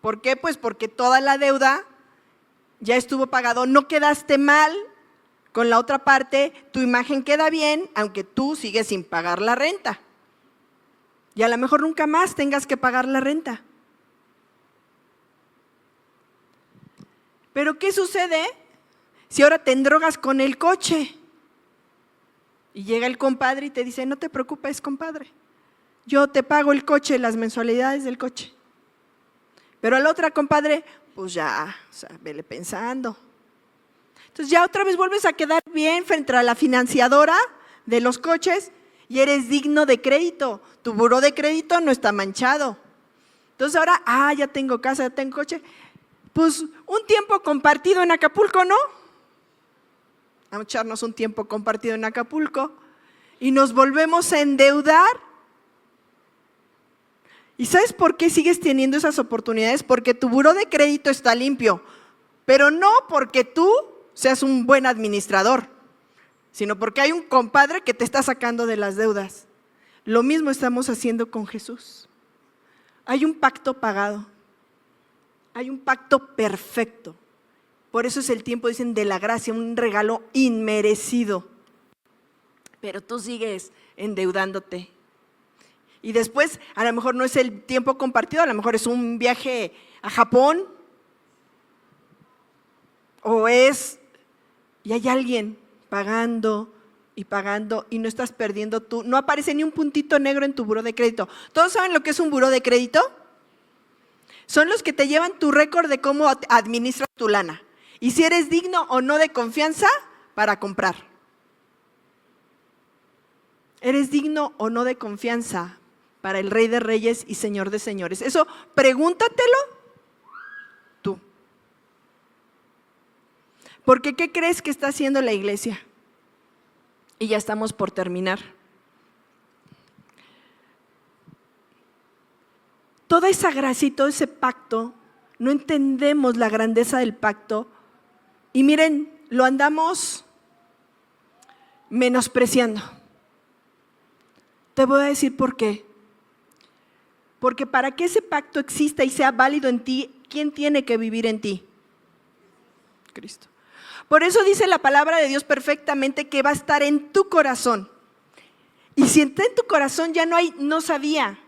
¿Por qué? Pues porque toda la deuda ya estuvo pagado, no quedaste mal con la otra parte, tu imagen queda bien, aunque tú sigues sin pagar la renta. Y a lo mejor nunca más tengas que pagar la renta. Pero ¿qué sucede si ahora te endrogas con el coche? Y llega el compadre y te dice, no te preocupes, compadre, yo te pago el coche, las mensualidades del coche. Pero a la otra, compadre, pues ya, o sea, vele pensando. Entonces ya otra vez vuelves a quedar bien frente a la financiadora de los coches y eres digno de crédito. Tu buró de crédito no está manchado. Entonces ahora, ya tengo casa, ya tengo coche. Pues un tiempo compartido en Acapulco, ¿no? Vamos a echarnos un tiempo compartido en Acapulco y nos volvemos a endeudar. ¿Y sabes por qué sigues teniendo esas oportunidades? Porque tu buró de crédito está limpio, pero no porque tú seas un buen administrador, sino porque hay un compadre que te está sacando de las deudas. Lo mismo estamos haciendo con Jesús. Hay un pacto pagado, hay un pacto perfecto. Por eso es el tiempo, dicen, de la gracia, un regalo inmerecido. Pero tú sigues endeudándote. Y después, a lo mejor no es el tiempo compartido, a lo mejor es un viaje a Japón, y hay alguien pagando y no estás perdiendo tú. No aparece ni un puntito negro en tu buró de crédito. ¿Todos saben lo que es un buró de crédito? Son los que te llevan tu récord de cómo administras tu lana. Y si eres digno o no de confianza para comprar. ¿Eres digno o no de confianza para el Rey de Reyes y Señor de Señores? Eso pregúntatelo tú. Porque ¿qué crees que está haciendo la iglesia? Y ya estamos por terminar. Toda esa gracia y todo ese pacto, no entendemos la grandeza del pacto. Y miren, lo andamos menospreciando. Te voy a decir por qué. Porque para que ese pacto exista y sea válido en ti, ¿quién tiene que vivir en ti? Cristo. Por eso dice la palabra de Dios perfectamente que va a estar en tu corazón. Y si está en tu corazón ya no sabía.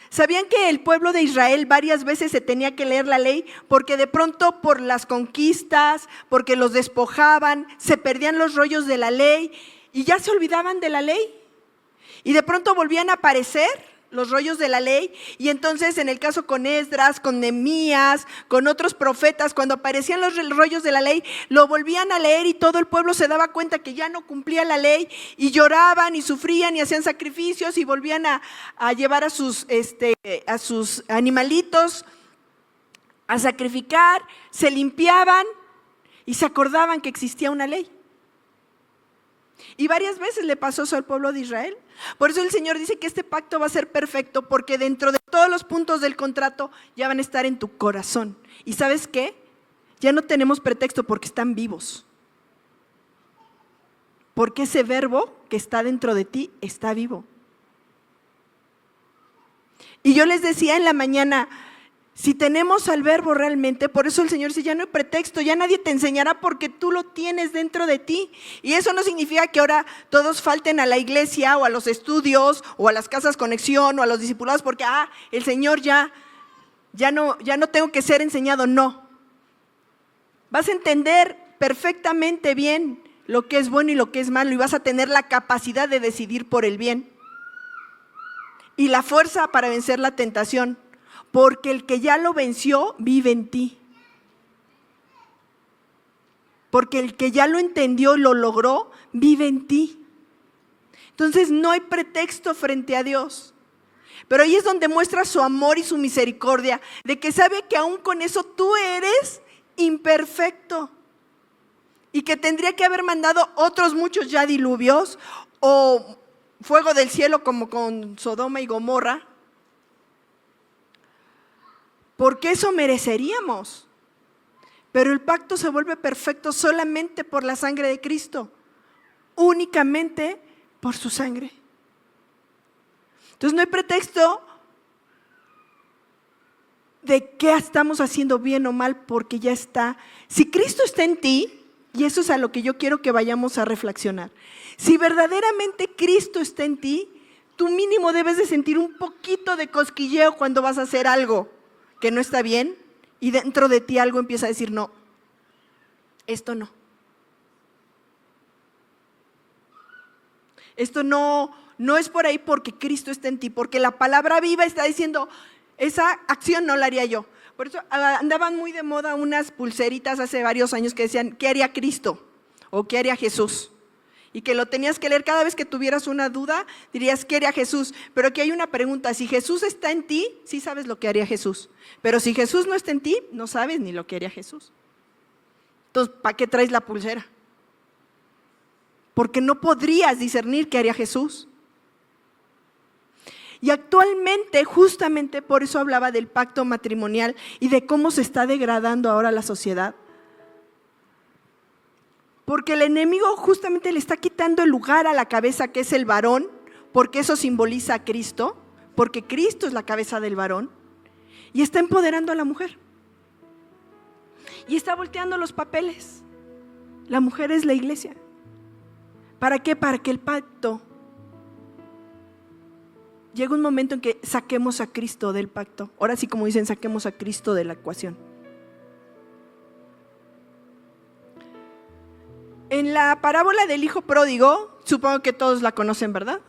¿Sabían que el pueblo de Israel varias veces se tenía que leer la ley? Porque de pronto por las conquistas, porque los despojaban, se perdían los rollos de la ley y ya se olvidaban de la ley. Y de pronto volvían a aparecer los rollos de la ley, y entonces en el caso con Esdras, con Nehemías, con otros profetas, cuando aparecían los rollos de la ley, lo volvían a leer y todo el pueblo se daba cuenta que ya no cumplía la ley y lloraban y sufrían y hacían sacrificios y volvían a llevar a sus animalitos a sacrificar, se limpiaban y se acordaban que existía una ley. Y varias veces le pasó eso al pueblo de Israel. Por eso el Señor dice que este pacto va a ser perfecto, porque dentro de todos los puntos del contrato ya van a estar en tu corazón. ¿Y sabes qué? Ya no tenemos pretexto porque están vivos. Porque ese verbo que está dentro de ti está vivo. Y yo les decía en la mañana, si tenemos al verbo realmente, por eso el Señor dice, ya no hay pretexto, ya nadie te enseñará porque tú lo tienes dentro de ti. Y eso no significa que ahora todos falten a la iglesia o a los estudios o a las casas conexión o a los discipulados porque el Señor ya no tengo que ser enseñado. No. Vas a entender perfectamente bien lo que es bueno y lo que es malo y vas a tener la capacidad de decidir por el bien y la fuerza para vencer la tentación. Porque el que ya lo venció vive en ti. Porque el que ya lo entendió y lo logró, vive en ti. Entonces no hay pretexto frente a Dios. Pero ahí es donde muestra su amor y su misericordia, de que sabe que aún con eso tú eres imperfecto. Y que tendría que haber mandado otros muchos ya diluvios o fuego del cielo como con Sodoma y Gomorra. Porque eso mereceríamos. Pero el pacto se vuelve perfecto solamente por la sangre de Cristo. Únicamente por su sangre. Entonces no hay pretexto de qué estamos haciendo bien o mal porque ya está. Si Cristo está en ti, y eso es a lo que yo quiero que vayamos a reflexionar. Si verdaderamente Cristo está en ti, tú mínimo debes de sentir un poquito de cosquilleo cuando vas a hacer algo que no está bien y dentro de ti algo empieza a decir no, esto no. Esto no es por ahí porque Cristo está en ti, porque la palabra viva está diciendo, esa acción no la haría yo. Por eso andaban muy de moda unas pulseritas hace varios años que decían, ¿qué haría Cristo? O ¿qué haría Jesús? Y que lo tenías que leer cada vez que tuvieras una duda, dirías, ¿qué haría Jesús? Pero aquí hay una pregunta, si Jesús está en ti, sí sabes lo que haría Jesús. Pero si Jesús no está en ti, no sabes ni lo que haría Jesús. Entonces, ¿para qué traes la pulsera? Porque no podrías discernir qué haría Jesús. Y actualmente, justamente por eso hablaba del pacto matrimonial y de cómo se está degradando ahora la sociedad. Porque el enemigo justamente le está quitando el lugar a la cabeza que es el varón, porque eso simboliza a Cristo, porque Cristo es la cabeza del varón, y está empoderando a la mujer. Y está volteando los papeles. La mujer es la iglesia. ¿Para qué? Para que el pacto llegue un momento en que saquemos a Cristo del pacto. Ahora sí, como dicen, saquemos a Cristo de la ecuación. En la parábola del hijo pródigo, supongo que todos la conocen, ¿verdad?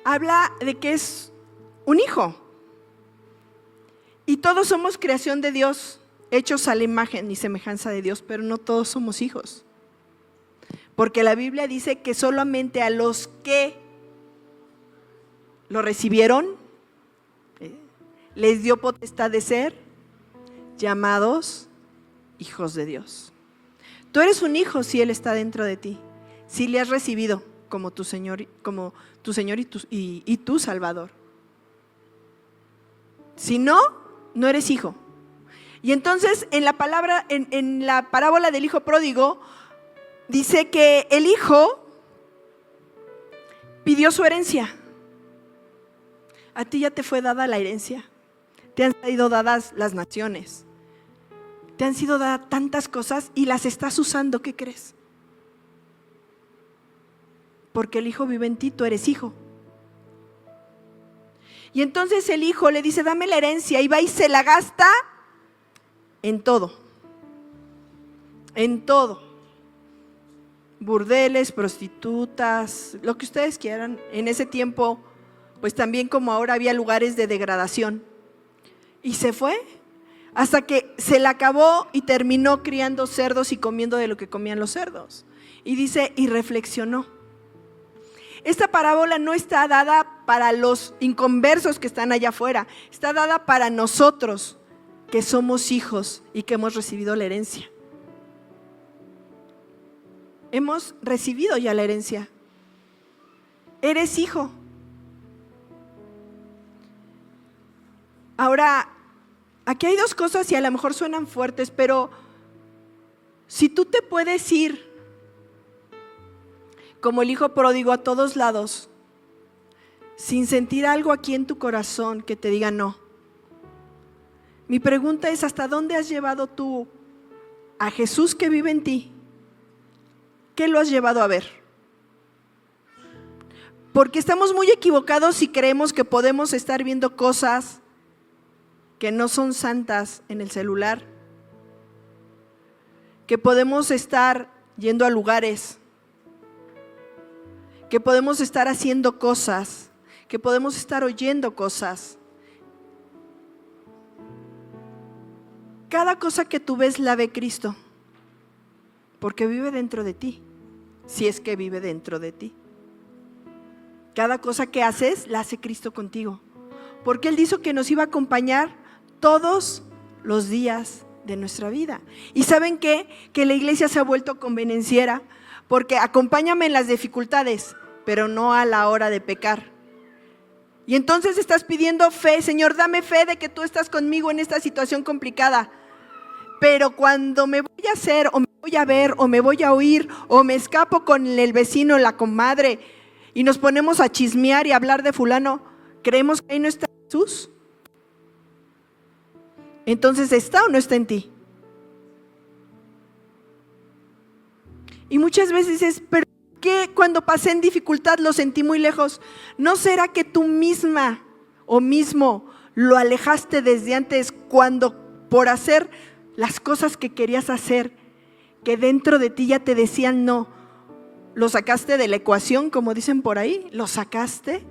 Habla de que es un hijo. Y todos somos creación de Dios, hechos a la imagen y semejanza de Dios, pero no todos somos hijos. Porque la Biblia dice que solamente a los que lo recibieron, les dio potestad de ser llamados hijos de Dios. Tú eres un hijo si Él está dentro de ti, si le has recibido como tu Señor y tu Salvador. Si no, no eres hijo. Y entonces en la parábola del hijo pródigo, dice que el hijo pidió su herencia. A ti ya te fue dada la herencia, te han sido dadas las naciones. Te han sido dadas tantas cosas y las estás usando, ¿qué crees? Porque el hijo vive en ti, tú eres hijo. Y entonces el hijo le dice, dame la herencia, y va y se la gasta en todo. En todo. Burdeles, prostitutas, lo que ustedes quieran. En ese tiempo, pues también como ahora había lugares de degradación. Y se fue. Hasta que se la acabó y terminó criando cerdos y comiendo de lo que comían los cerdos. Y dice, y reflexionó. Esta parábola no está dada para los inconversos que están allá afuera, está dada para nosotros que somos hijos y que hemos recibido la herencia. Hemos recibido ya la herencia. Eres hijo. Ahora, aquí hay dos cosas y a lo mejor suenan fuertes, pero si tú te puedes ir como el hijo pródigo a todos lados, sin sentir algo aquí en tu corazón que te diga no. Mi pregunta es, ¿hasta dónde has llevado tú a Jesús que vive en ti? ¿Qué lo has llevado a ver? Porque estamos muy equivocados si creemos que podemos estar viendo cosas que no son santas en el celular, que podemos estar yendo a lugares, que podemos estar haciendo cosas, que podemos estar oyendo cosas. Cada cosa que tú ves la ve Cristo, porque vive dentro de ti, si es que vive dentro de ti. Cada cosa que haces la hace Cristo contigo, porque Él dijo que nos iba a acompañar todos los días de nuestra vida. ¿Y saben qué? Que la iglesia se ha vuelto convenenciera, porque acompáñame en las dificultades, pero no a la hora de pecar. Y entonces estás pidiendo fe, Señor, dame fe de que tú estás conmigo en esta situación complicada. Pero cuando me voy a hacer, o me voy a ver, o me voy a oír, o me escapo con el vecino, la comadre, y nos ponemos a chismear y a hablar de fulano, ¿creemos que ahí no está Jesús? Entonces, ¿está o no está en ti? Y muchas veces dices, pero ¿qué? Cuando pasé en dificultad lo sentí muy lejos. ¿No será que tú misma o mismo lo alejaste desde antes, cuando por hacer las cosas que querías hacer, que dentro de ti ya te decían no, lo sacaste de la ecuación, como dicen por ahí? ¿Lo sacaste?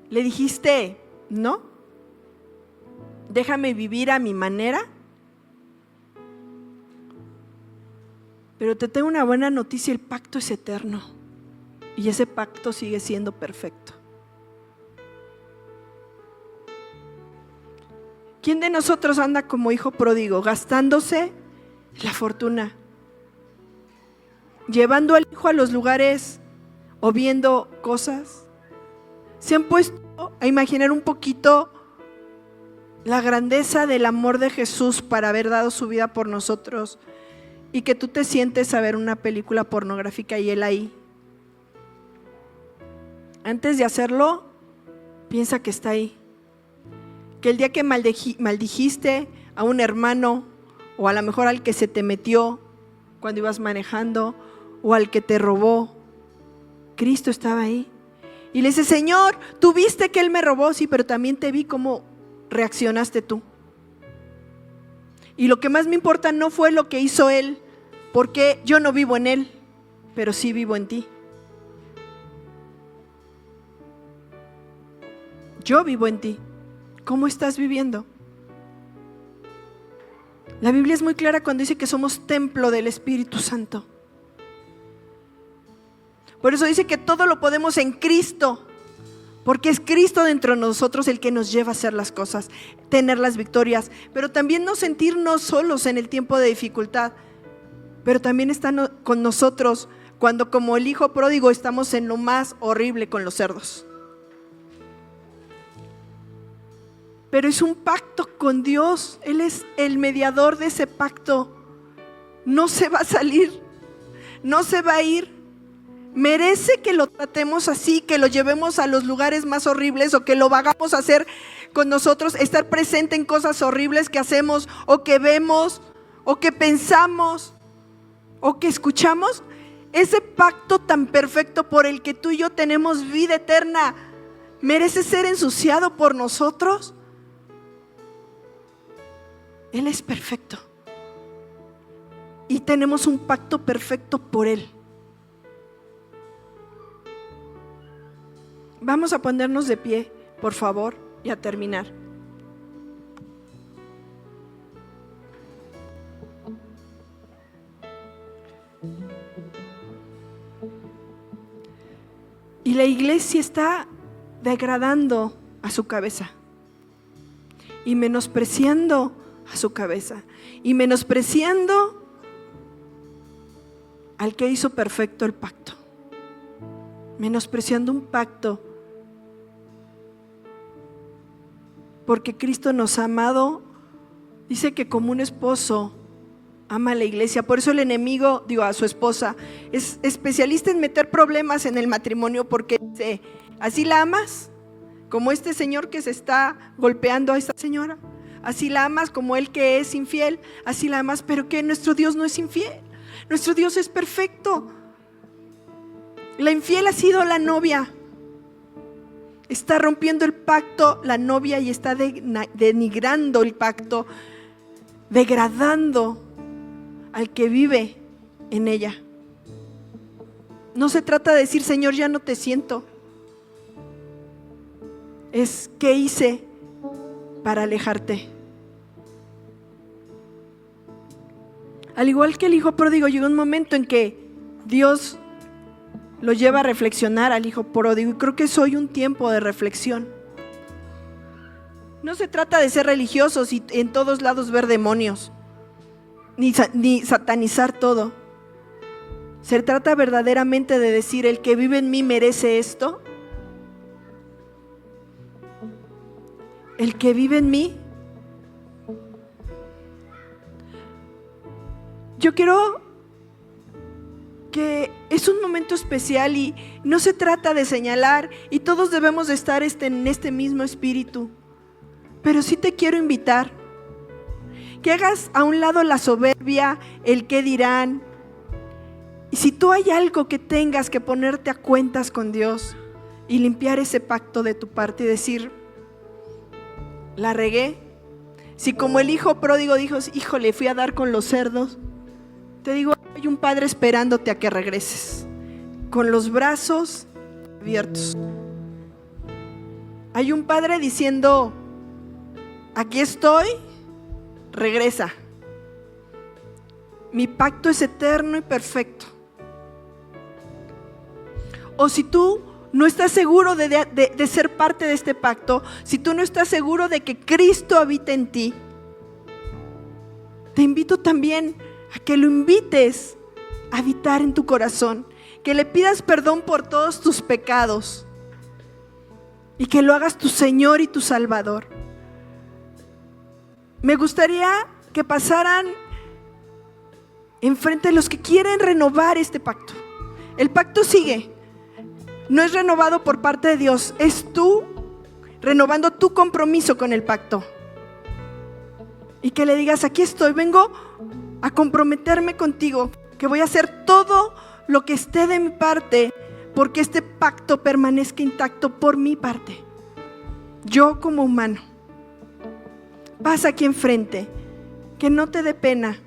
¿Le dijiste no? déjame vivir a mi manera. Pero te tengo una buena noticia, el pacto es eterno y ese pacto sigue siendo perfecto. ¿Quién de nosotros anda como hijo pródigo, gastándose la fortuna, llevando al hijo a los lugares o viendo cosas? ¿Se han puesto a imaginar un poquito la grandeza del amor de Jesús para haber dado su vida por nosotros? Y que tú te sientes a ver una película pornográfica y él ahí. Antes de hacerlo, piensa que está ahí. Que el día que maldijiste a un hermano, o a lo mejor al que se te metió cuando ibas manejando, o al que te robó, Cristo estaba ahí. Y le dice: Señor, tú viste que él me robó, sí, pero también te vi cómo reaccionaste tú. Y lo que más me importa no fue lo que hizo él, porque yo no vivo en él, pero sí vivo en ti. Yo vivo en ti. ¿Cómo estás viviendo? La Biblia es muy clara cuando dice que somos templo del Espíritu Santo. Por eso dice que todo lo podemos en Cristo, porque es Cristo dentro de nosotros el que nos lleva a hacer las cosas, tener las victorias, pero también no sentirnos solos en el tiempo de dificultad, pero también está con nosotros cuando, como el hijo pródigo, estamos en lo más horrible con los cerdos. Pero es un pacto con Dios, Él es el mediador de ese pacto. No se va a salir, no se va a ir. Merece que lo tratemos así, que lo llevemos a los lugares más horribles, o que lo vayamos a hacer con nosotros, estar presente en cosas horribles que hacemos, o que vemos, o que pensamos, o que escuchamos. Ese pacto tan perfecto por el que tú y yo tenemos vida eterna, ¿merece ser ensuciado por nosotros? Él es perfecto y tenemos un pacto perfecto por Él. Vamos a ponernos de pie, por favor, y a terminar. Y la iglesia está degradando a su cabeza y menospreciando a su cabeza y menospreciando al que hizo perfecto el pacto, menospreciando un pacto, porque Cristo nos ha amado. Dice que como un esposo ama a la iglesia. Por eso el enemigo, a su esposa, es especialista en meter problemas en el matrimonio, porque dice: ¿así la amas? Como este señor que se está golpeando a esta señora. Así la amas, como él que es infiel. Así la amas, pero que nuestro Dios no es infiel. Nuestro Dios es perfecto. La infiel ha sido la novia. Está rompiendo el pacto la novia y está denigrando el pacto, degradando al que vive en ella. No se trata de decir: Señor, ya no te siento. Es: ¿qué hice para alejarte? Al igual que el hijo pródigo, llegó un momento en que Dios lo lleva a reflexionar al hijo pródigo, y creo que es hoy un tiempo de reflexión. No se trata de ser religiosos y en todos lados ver demonios, ni satanizar todo. Se trata verdaderamente de decir: el que vive en mí merece esto. El que vive en mí. Yo quiero que es un momento especial y no se trata de señalar, y todos debemos de estar en este mismo espíritu, pero sí te quiero invitar que hagas a un lado la soberbia, el qué dirán. Y si tú hay algo que tengas que ponerte a cuentas con Dios y limpiar ese pacto de tu parte y decir: la regué. Si como el hijo pródigo dijo: híjole, fui a dar con los cerdos, te digo, hay un padre esperándote a que regreses con los brazos abiertos. Hay un padre diciendo: aquí estoy, regresa. Mi pacto es eterno y perfecto. O si tú no estás seguro de ser parte de este pacto, si tú no estás seguro de que Cristo habita en ti, te invito también a que lo invites a habitar en tu corazón, que le pidas perdón por todos tus pecados y que lo hagas tu Señor y tu Salvador. Me gustaría que pasaran enfrente los que quieren renovar este pacto. El pacto sigue, no es renovado por parte de Dios, es tú renovando tu compromiso con el pacto. Y que le digas, aquí estoy, vengo a comprometerme contigo, que voy a hacer todo lo que esté de mi parte, porque este pacto permanezca intacto por mi parte. Yo como humano. Pasa aquí enfrente, que no te dé pena.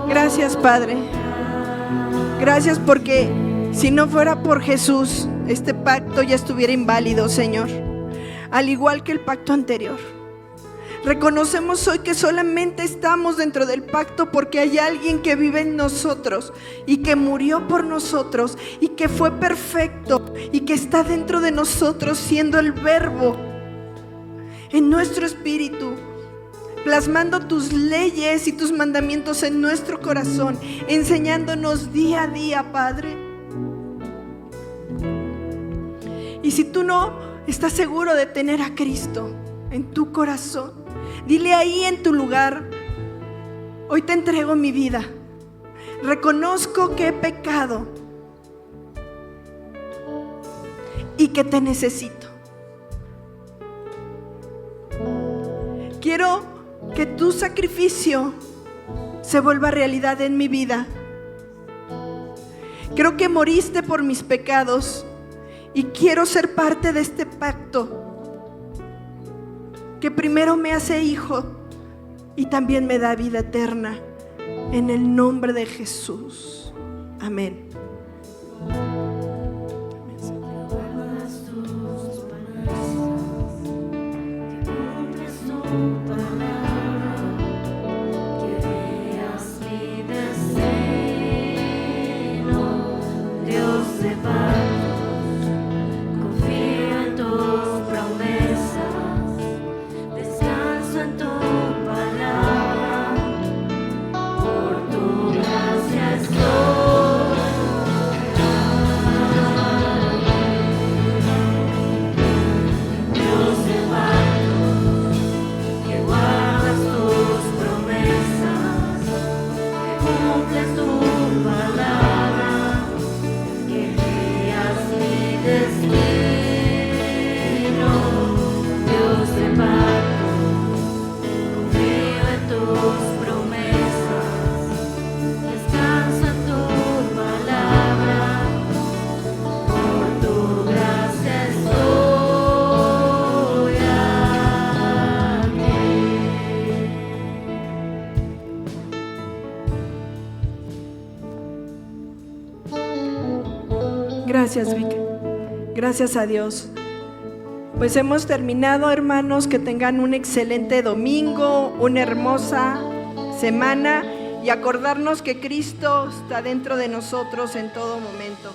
Gracias, Padre. Gracias porque si no fuera por Jesús, este pacto ya estuviera inválido, Señor. Al igual que el pacto anterior. Reconocemos hoy que solamente estamos dentro del pacto porque hay alguien que vive en nosotros y que murió por nosotros y que fue perfecto y que está dentro de nosotros siendo el Verbo en nuestro espíritu, plasmando tus leyes y tus mandamientos en nuestro corazón, enseñándonos día a día, Padre. Y si tú no estás seguro de tener a Cristo en tu corazón, dile ahí en tu lugar: hoy te entrego mi vida, reconozco que he pecado y que te necesito. Quiero que tu sacrificio se vuelva realidad en mi vida. Creo que moriste por mis pecados y quiero ser parte de este pacto que primero me hace hijo y también me da vida eterna. En el nombre de Jesús. Amén. Gracias, Vic. Gracias a Dios. Pues hemos terminado, hermanos. Que tengan un excelente domingo, una hermosa semana y acordarnos que Cristo está dentro de nosotros en todo momento.